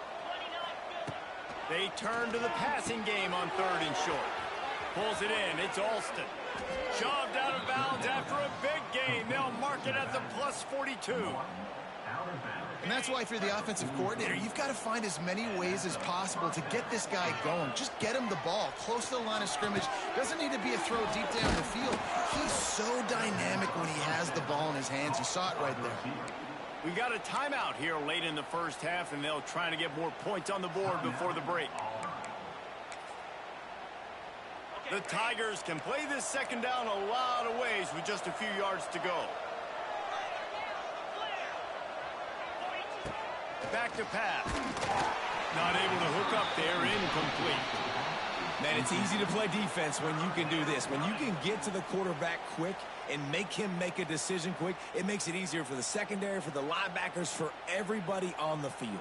They turn to the passing game on 3rd and short. Pulls it in. It's Alston. Shoved out of bounds after a big gain. They'll mark it at the plus 42. And that's why, through the offensive coordinator, you've got to find as many ways as possible to get this guy going. Just get him the ball close to the line of scrimmage. Doesn't need to be a throw deep down the field. He's so dynamic when he has the ball in his hands. You saw it right there. We've got a timeout here late in the 1st half, and they'll try to get more points on the board before the break. The Tigers can play this 2nd down a lot of ways with just a few yards to go. Back to pass. Not able to hook up there, incomplete. Man, it's easy to play defense when you can do this. When you can get to the quarterback quick and make him make a decision quick, it makes it easier for the secondary, for the linebackers, for everybody on the field.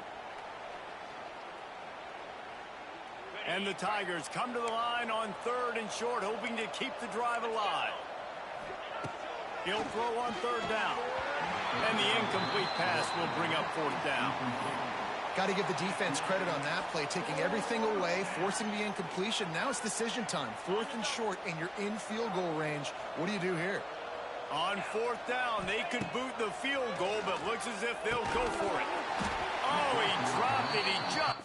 And the Tigers come to the line on 3rd and short, hoping to keep the drive alive. He'll throw on 3rd down. And the incomplete pass will bring up 4th down. Got to give the defense credit on that play, taking everything away, forcing the incompletion. Now it's decision time. 4th and short, and you're in field goal range. What do you do here? On 4th down, they could boot the field goal, but looks as if they'll go for it. Oh, he dropped it. He just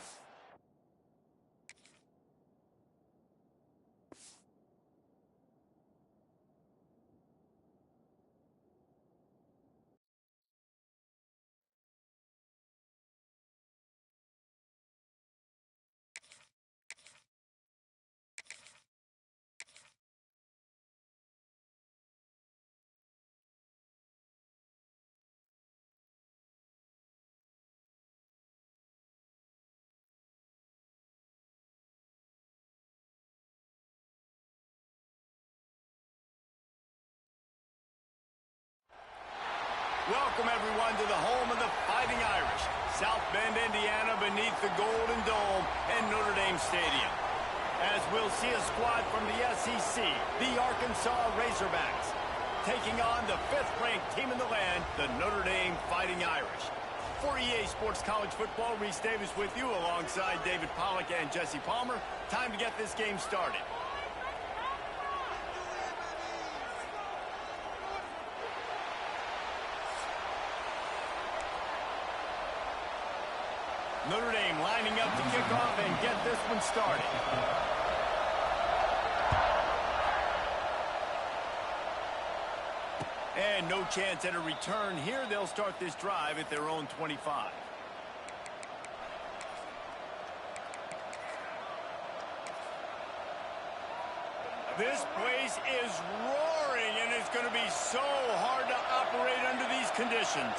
Welcome, everyone, to the home of the Fighting Irish, South Bend, Indiana, beneath the Golden Dome and Notre Dame Stadium. As we'll see a squad from the SEC, the Arkansas Razorbacks, taking on the 5th-ranked team in the land, the Notre Dame Fighting Irish. For EA Sports College Football, Reese Davis with you alongside David Pollack and Jesse Palmer. Time to get this game started. Notre Dame lining up to kick off and get this one started. And no chance at a return here. They'll start this drive at their own 25. This place is roaring, and it's going to be so hard to operate under these conditions.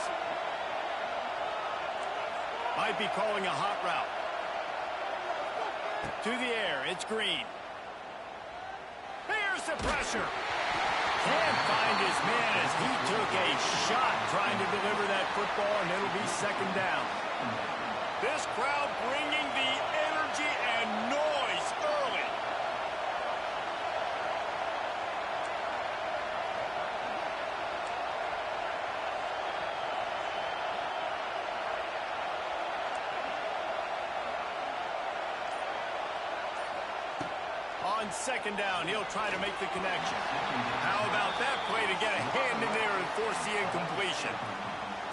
Might be calling a hot route. To the air, it's Green. Here's the pressure. Can't find his man as he took a shot trying to deliver that football, and it'll be 2nd down. This crowd bringing the energy and noise early. On 2nd down, he'll try to make the connection. How about that play to get a hand in there and force the incompletion?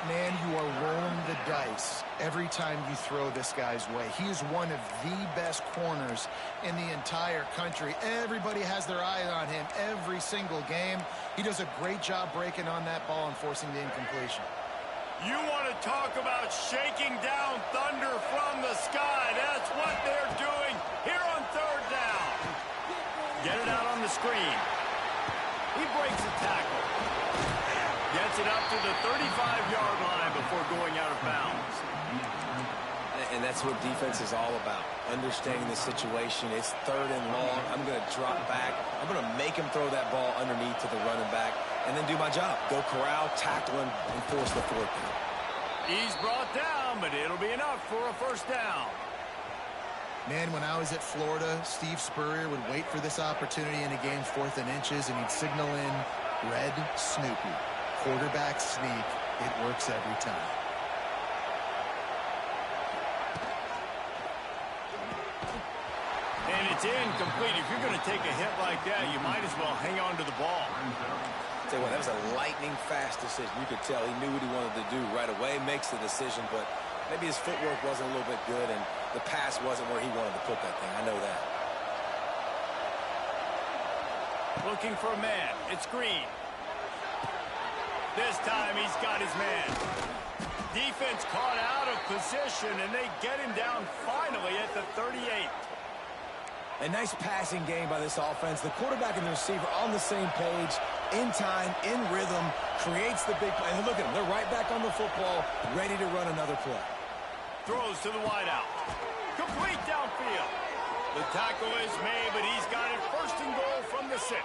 Man, you are rolling the dice every time you throw this guy's way. He is one of the best corners in the entire country. Everybody has their eye on him every single game. He does a great job breaking on that ball and forcing the incompletion. You want to talk about shaking down thunder from the sky. That's what they're doing here on 3rd down. Get it out on the screen. He breaks a tackle. Gets it up to the 35-yard line before going out of bounds. And that's what defense is all about, understanding the situation. It's 3rd and long. I'm going to drop back. I'm going to make him throw that ball underneath to the running back and then do my job. Go corral, tackle him, and force the 4th down. He's brought down, but it'll be enough for a 1st down. Man, when I was at Florida, Steve Spurrier would wait for this opportunity in a game 4th and inches, and he'd signal in Red Snoopy. Quarterback sneak. It works every time. And it's incomplete. If you're going to take a hit like that, you might as well hang on to the ball. Tell you what, that was a lightning-fast decision. You could tell he knew what he wanted to do right away, makes the decision, but maybe his footwork wasn't a little bit good, and the pass wasn't where he wanted to put that thing. I know that. Looking for a man. It's Green. This time he's got his man. Defense caught out of position, and they get him down finally at the 38. A nice passing game by this offense. The quarterback and the receiver on the same page, in time, in rhythm, creates the big play. And look at them. They're right back on the football, ready to run another play. Throws to the wideout. Complete downfield. The tackle is made, but he's got it 1st and goal from the 6.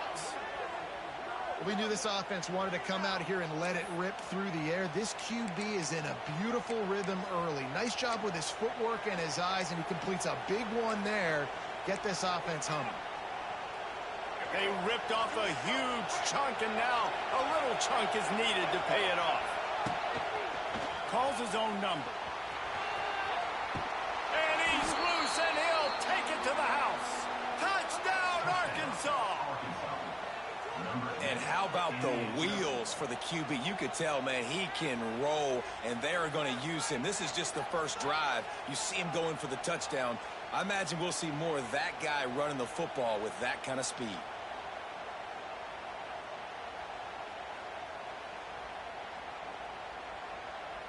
We knew this offense wanted to come out here and let it rip through the air. This QB is in a beautiful rhythm early. Nice job with his footwork and his eyes, and he completes a big one there. Get this offense humming. They ripped off a huge chunk, and now a little chunk is needed to pay it off. Calls his own number. And he's loose, and he'll take it to the house. Touchdown, Arkansas! And how about the wheels for the QB? You could tell, man, he can roll, and they are going to use him. This is just the first drive. You see him going for the touchdown. I imagine we'll see more of that guy running the football with that kind of speed.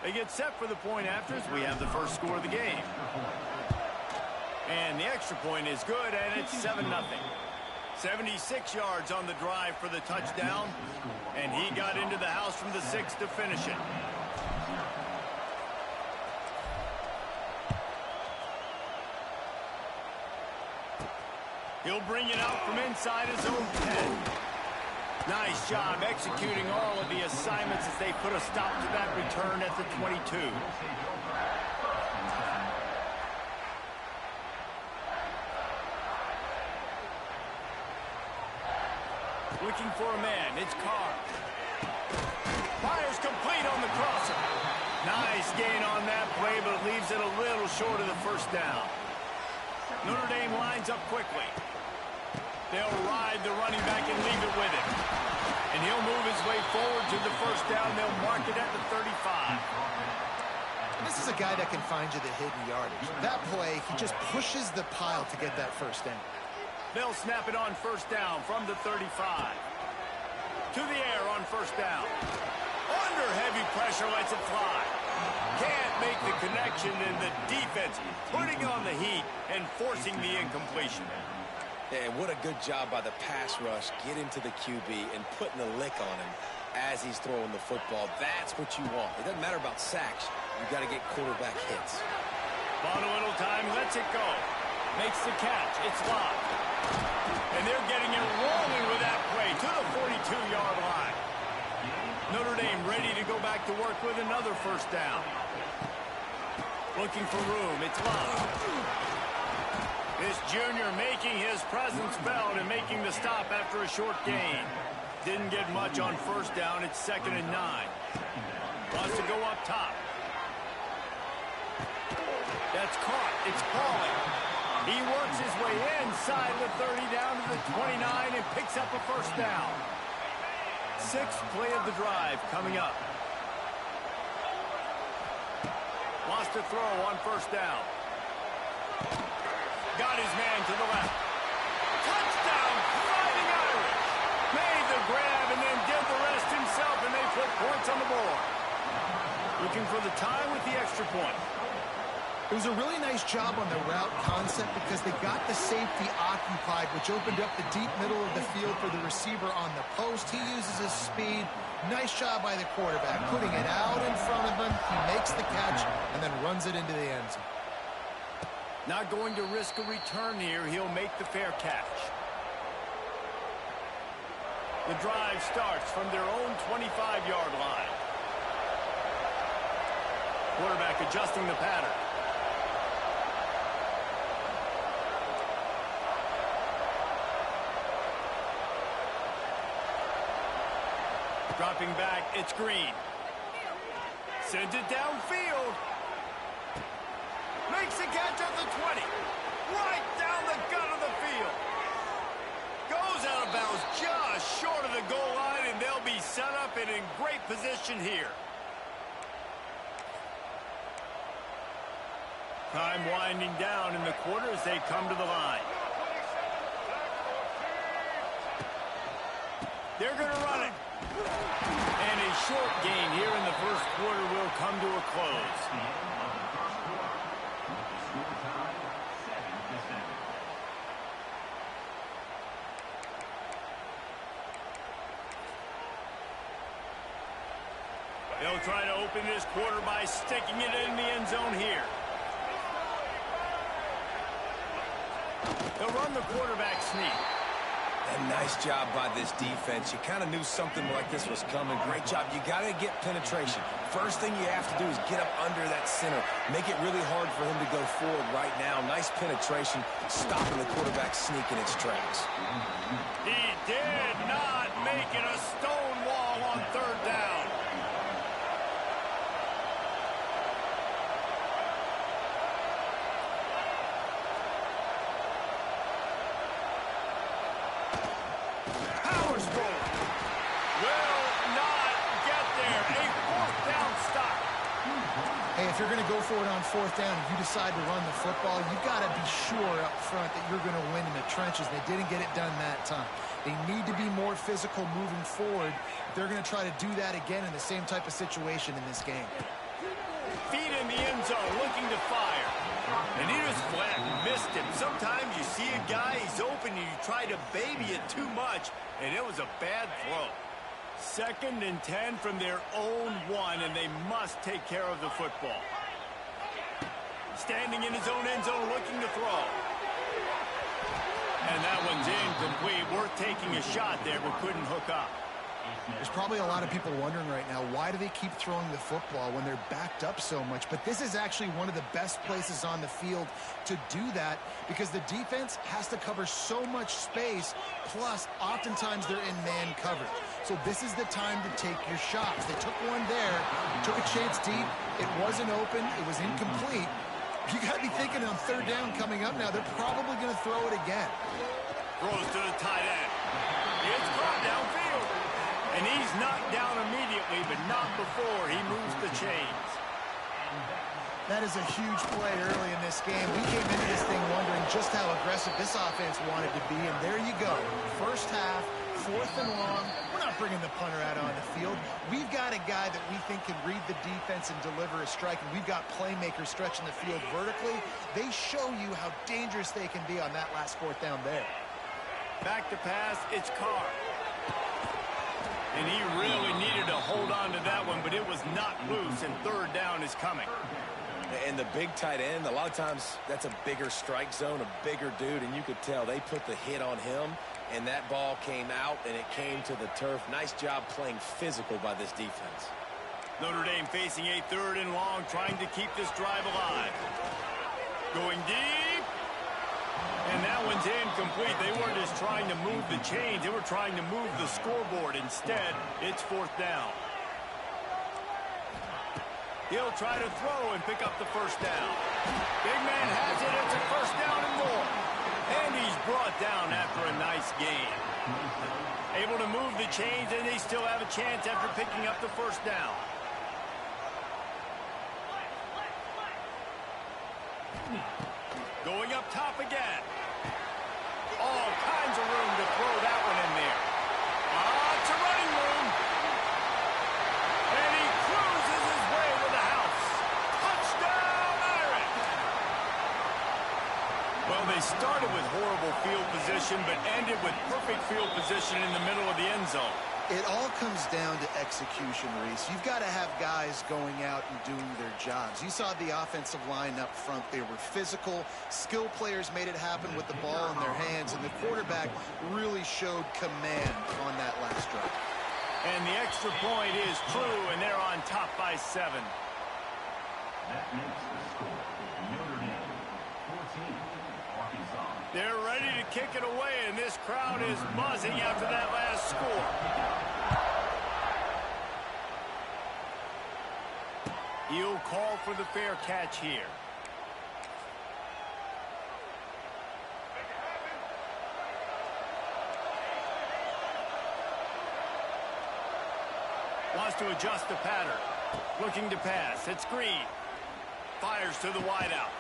They get set for the point after as we have the first score of the game. And the extra point is good, and it's 7-0. 76 yards on the drive for the touchdown, and he got into the house from the 6 to finish it. He'll bring it out from inside his own 10. Nice job executing all of the assignments as they put a stop to that return at the 22. Looking for a man, it's Carr. Fires complete on the crosser. Nice gain on that play, but it leaves it a little short of the first down. Notre Dame lines up quickly. They'll ride the running back and leave it with him. And he'll move his way forward to the first down. They'll mark it at the 35. This is a guy that can find you the hidden yardage. That play, he just pushes the pile to get that first down. They'll snap it on first down from the 35. To the air on first down. Under heavy pressure, lets it fly. Can't make the connection, and the defense putting on the heat and forcing the incompletion. Yeah, what a good job by the pass rush. Get into the QB and putting the lick on him as he's throwing the football. That's what you want. It doesn't matter about sacks. You've got to get quarterback hits. Bought a little time, lets it go. Makes the catch. It's locked. And they're getting it rolling with that play to the 42-yard line. Notre Dame ready to go back to work with another first down. Looking for room. It's locked. This junior making his presence felt and making the stop after a short gain. Didn't get much on first down. It's 2nd and 9. Wants to go up top. That's caught. It's Pauling. He works his way inside the 30 down to the 29 and picks up a first down. 6th play of the drive coming up. Wants to throw on first down. Got his man to the left. Touchdown, Fighting Irish. Made the grab and then did the rest himself, and they put points on the board. Looking for the tie with the extra point. It was a really nice job on the route concept because they got the safety occupied, which opened up the deep middle of the field for the receiver on the post. He uses his speed. Nice job by the quarterback, putting it out in front of him. He makes the catch and then runs it into the end zone. Not going to risk a return here. He'll make the fair catch. The drive starts from their own 25-yard line. Quarterback adjusting the pattern. Dropping back, it's Green. Sends it downfield. Makes the catch at the 20. Right down the gut of the field. Goes out of bounds just short of the goal line, and they'll be set up and in great position here. Time winding down in the quarter as they come to the line. They're going to run it. And a short gain here in the first quarter will come to a close. They'll try to open this quarter by sticking it in the end zone here. They'll run the quarterback sneak. A nice job by this defense. You kind of knew something like this was coming. Great job. You got to get penetration. First thing you have to do is get up under that center. Make it really hard for him to go forward right now. Nice penetration, stopping the quarterback sneak in its tracks. He did not make it a stone wall on third down. If you're going to go for it on fourth down, if you decide to run the football, you've got to be sure up front that you're going to win in the trenches. They didn't get it done that time. They need to be more physical moving forward. They're going to try to do that again in the same type of situation in this game. Feet in the end zone, looking to fire. And he just flat missed him. Sometimes you see a guy, he's open, and you try to baby it too much, and it was a bad throw. 2nd and 10 from their own 1, and they must take care of the football. Standing in his own end zone, looking to throw. And And that one's incomplete. Worth taking a shot there, but couldn't hook up. There's probably a lot of people wondering right now, why do they keep throwing the football when they're backed up so much? But this is actually one of the best places on the field to do that because the defense has to cover so much space, plus oftentimes they're in man coverage. So this is the time to take your shots. They took one there, took a chance deep. It wasn't open. It was incomplete. You got to be thinking on third down coming up now, they're probably going to throw it again. Throws to the tight end. It's caught downfield. And he's knocked down immediately, but not before he moves the chains. That is a huge play early in this game. We came into this thing wondering just how aggressive this offense wanted to be, and there you go. First half, 4th and long. We're not bringing the punter out on the field. We've got a guy that we think can read the defense and deliver a strike, and we've got playmakers stretching the field vertically. They show you how dangerous they can be on that last 4th down there. Back to pass, it's Carr. And he really needed to hold on to that one, but it was not loose, and third down is coming. And the big tight end, a lot of times that's a bigger strike zone, a bigger dude, and you could tell they put the hit on him, and that ball came out, and it came to the turf. Nice job playing physical by this defense. Notre Dame facing a 3rd and long, trying to keep this drive alive. Going deep. And that one's incomplete. They weren't just trying to move the chains. They were trying to move the scoreboard. Instead, it's 4th down. He'll try to throw and pick up the first down. Big man has it. It's a first down and more. And he's brought down after a nice gain. Able to move the chains, and they still have a chance after picking up the first down. Going up top again. All kinds of room to throw that one in there. It's a running room. And he cruises his way to the house. Touchdown, Irish! Well, they started with horrible field position, but ended with perfect field position in the middle of the end zone. It all comes down to execution, Reese. You've got to have guys going out and doing their jobs. You saw the offensive line up front. They were physical. Skill players made it happen with the ball in their hands, and the quarterback really showed command on that last drive. And the extra point is true, and they're on top by 7. That makes the score Notre Dame 14, Arkansas. They're ready to kick it away, and this crowd is buzzing after that last score. He'll call for the fair catch here. Wants to adjust the pattern. Looking to pass. It's Green. Fires to the wideout.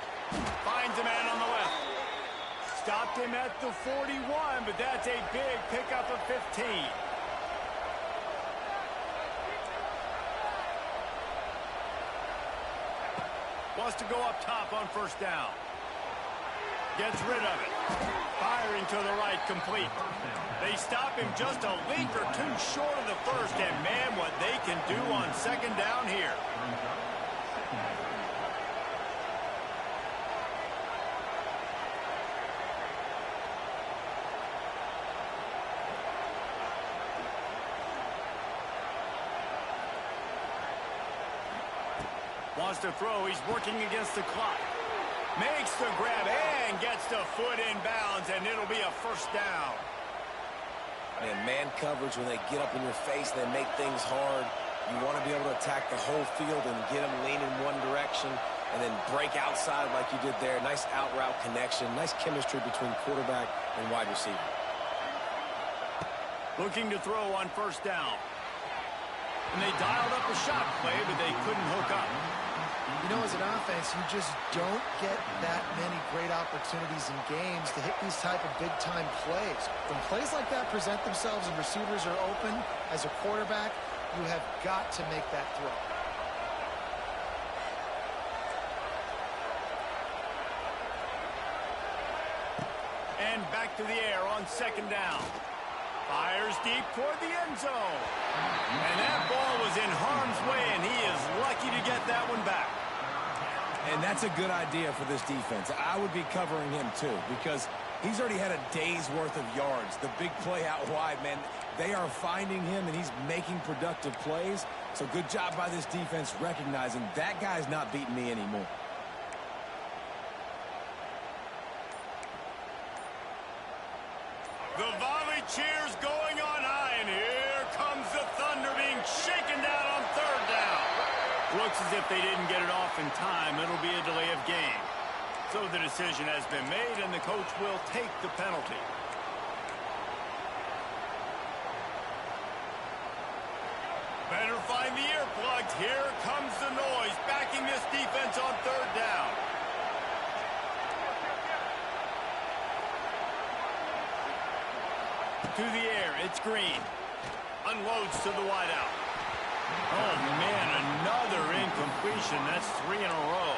Finds a man on the left. Stopped him at the 41, but that's a big pickup of 15. Wants to go up top on first down. Gets rid of it. Firing to the right, complete. They stop him just a link or two short of the first, and man, what they can do on second down here. Wants to throw. He's working against the clock. Makes the grab and gets the foot in bounds, and it'll be a first down. And man coverage, when they get up in your face, they make things hard. You want to be able to attack the whole field and get them leaning one direction and then break outside like you did there. Nice out route connection. Nice chemistry between quarterback and wide receiver. Looking to throw on first down. And they dialed up a shot play, but they couldn't hook up. You know, as an offense, you just don't get that many great opportunities in games to hit these type of big-time plays. When plays like that present themselves and receivers are open, as a quarterback, you have got to make that throw. And back to the air on second down. Fires deep toward the end zone. And that ball was in harm's way, and he is lucky to get that one back. And that's a good idea for this defense. I would be covering him too, because He's already had a day's worth of yards. The big play out wide, man. They are finding him, and he's making productive plays. So good job by this defense recognizing that guy's not beating me anymore. The volley cheers going on high, and here comes the Thunder being shaken down on third down. Looks as if they didn't get it off in time. It'll be a delay of game. So the decision has been made, and the coach will take the penalty. Better find the earplugs. Here comes the noise, backing this defense on third down. To the air, it's Green. Unloads to the wideout. Oh, man, another incompletion. That's 3 in a row.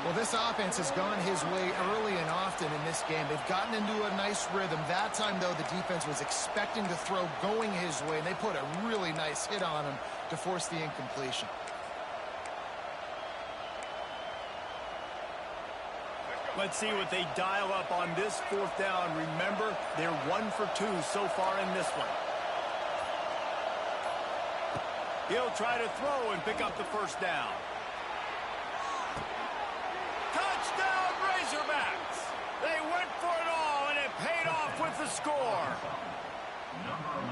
Well, this offense has gone his way early and often in this game. They've gotten into a nice rhythm. That time, though, the defense was expecting to throw going his way, and they put a really nice hit on him to force the incompletion. Let's see what they dial up on this fourth down. Remember, they're 1 for 2 so far in this one. He'll try to throw and pick up the first down. Touchdown, Razorbacks! They went for it all, and it paid off with the score.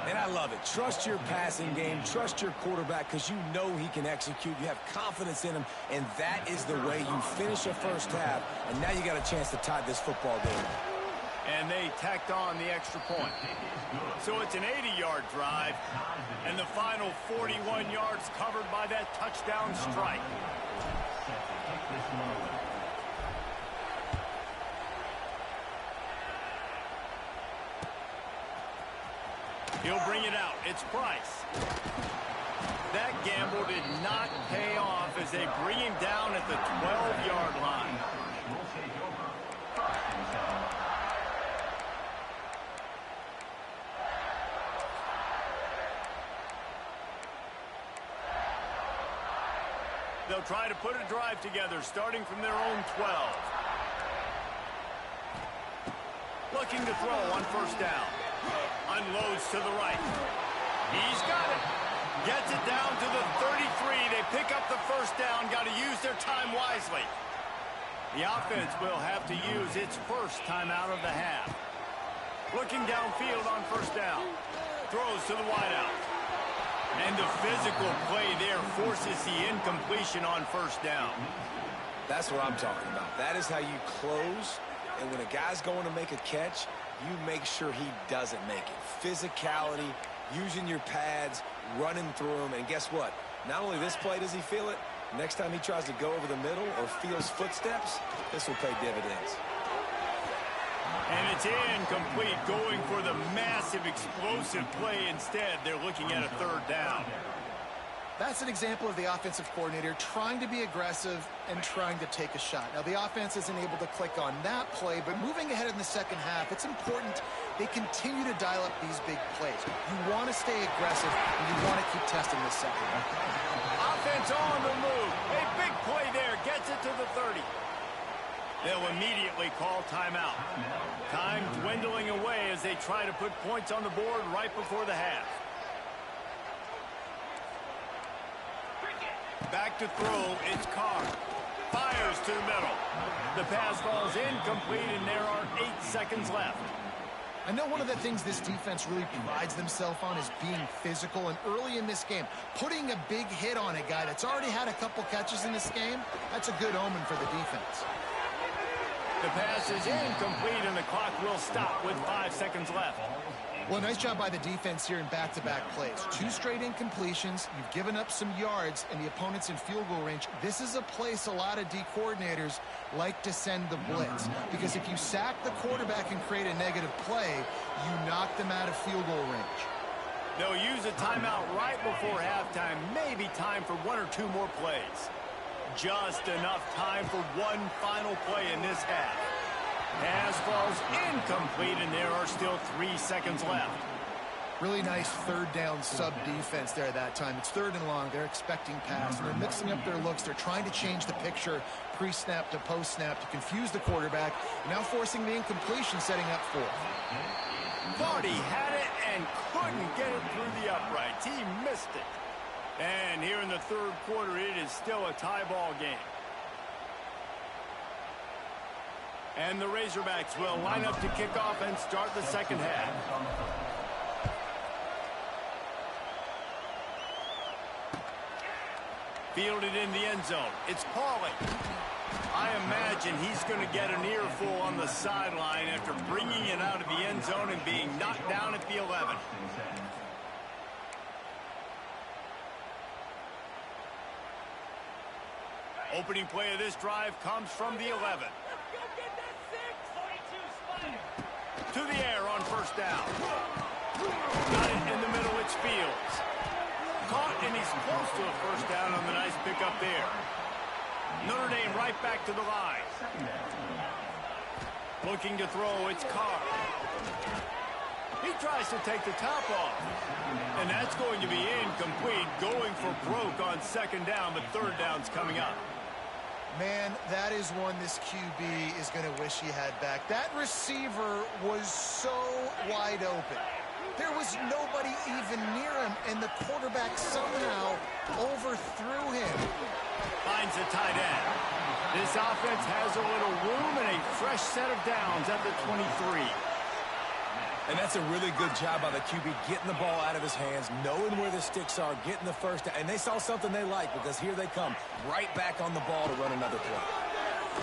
And I love it. Trust your passing game. Trust your quarterback because you know he can execute. You have confidence in him, and that is the way you finish a first half. And now you got a chance to tie this football game. And they tacked on the extra point. So it's an 80-yard drive, and the final 41 yards covered by that touchdown strike. He'll bring it out. It's Price. That gamble did not pay off as they bring him down at the 12-yard line. They'll try to put a drive together, starting from their own 12. Looking to throw on first down. Unloads to the right. He's got it. Gets it down to the 33. They pick up the first down. Got to use their time wisely. The offense will have to use its first timeout of the half. Looking downfield on first down. Throws to the wideout. And the physical play there forces the incompletion on first down. That's what I'm talking about. That is how you close. And when a guy's going to make a catch, you make sure he doesn't make it. Physicality, using your pads, running through them. And guess what? Not only this play does he feel it, next time he tries to go over the middle or feels footsteps, this will pay dividends. And it's incomplete, going for the massive explosive play instead. They're looking at a third down. That's an example of the offensive coordinator trying to be aggressive and trying to take a shot. Now, the offense isn't able to click on that play, but moving ahead in the second half, it's important they continue to dial up these big plays. You want to stay aggressive, and you want to keep testing the second. Offense on the move. A big play there. Gets it to the 30. They'll immediately call timeout. Time dwindling away as they try to put points on the board right before the half. Back to throw, it's Carr. Fires to the middle. The pass falls incomplete, and there are 8 seconds left. I know one of the things this defense really prides themselves on is being physical, and early in this game, putting a big hit on a guy that's already had a couple catches in this game, that's a good omen for the defense. The pass is incomplete, and the clock will stop with 5 seconds left. Well, nice job by the defense here in back-to-back plays. 2 straight incompletions. You've given up some yards, and the opponent's in field goal range. This is a place a lot of D coordinators like to send the blitz, because if you sack the quarterback and create a negative play, you knock them out of field goal range. They'll use a timeout right before halftime. Maybe time for 1 or 2 more plays. Just enough time for one final play in this half. Pass falls incomplete, and there are still 3 seconds left. Really nice third down sub defense there that time. It's third and long. They're expecting pass, and they're mixing up their looks. They're trying to change the picture pre-snap to post-snap to confuse the quarterback, now forcing the incompletion, setting up fourth. Thought he had it and couldn't get it through the uprights. He missed it. And here in the third quarter, it is still a tie ball game. And the Razorbacks will line up to kick off and start the second half. Fielded in the end zone. It's Pauly. I imagine he's going to get an earful on the sideline after bringing it out of the end zone and being knocked down at the 11. Opening play of this drive comes from the 11. To the air on first down. Got it in the middle, it's Fields. Caught, and he's close to a first down on the nice pickup there. Notre Dame right back to the line. Looking to throw, it's Carr. He tries to take the top off. And that's going to be incomplete, going for broke on second down, but third down's coming up. Man, that is one this QB is going to wish he had back. That receiver was so wide open. There was nobody even near him, and the quarterback somehow overthrew him. Finds the tight end. This offense has a little room and a fresh set of downs at the 23. And that's a really good job by the QB, getting the ball out of his hands, knowing where the sticks are, getting the first down. And they saw something they like, because here they come, right back on the ball to run another play.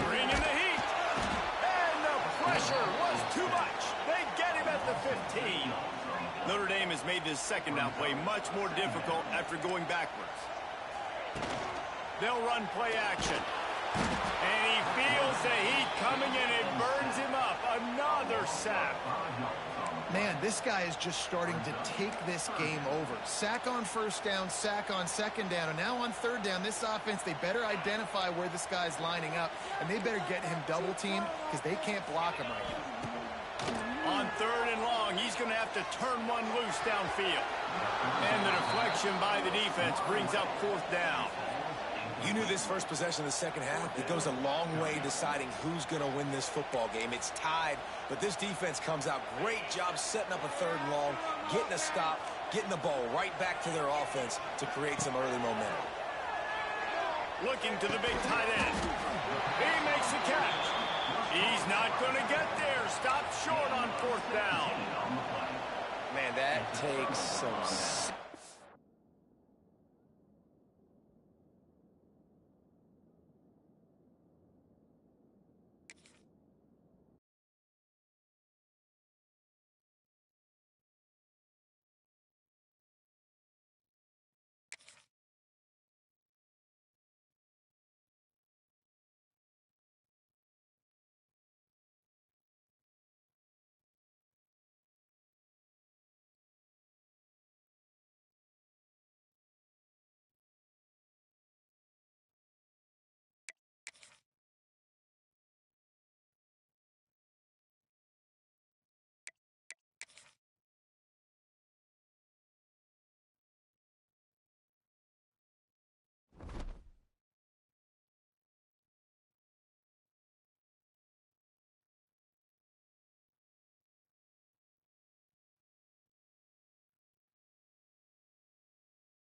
Bring in the heat. And the pressure was too much. They get him at the 15. Notre Dame has made this second down play much more difficult after going backwards. They'll run play action. And he feels the heat coming, and it burns him up. Another sack. Man, this guy is just starting to take this game over. Sack on first down, sack on second down, and now on third down, this offense, they better identify where this guy's lining up, and they better get him double-teamed because they can't block him right now. On third and long, he's going to have to turn one loose downfield. And the deflection by the defense brings up fourth down. You knew this first possession of the second half. It goes a long way deciding who's going to win this football game. It's tied, but this defense comes out. Great job setting up a third and long, getting a stop, getting the ball right back to their offense to create some early momentum. Looking to the big tight end. He makes the catch. He's not going to get there. Stopped short on fourth down. Man, that takes some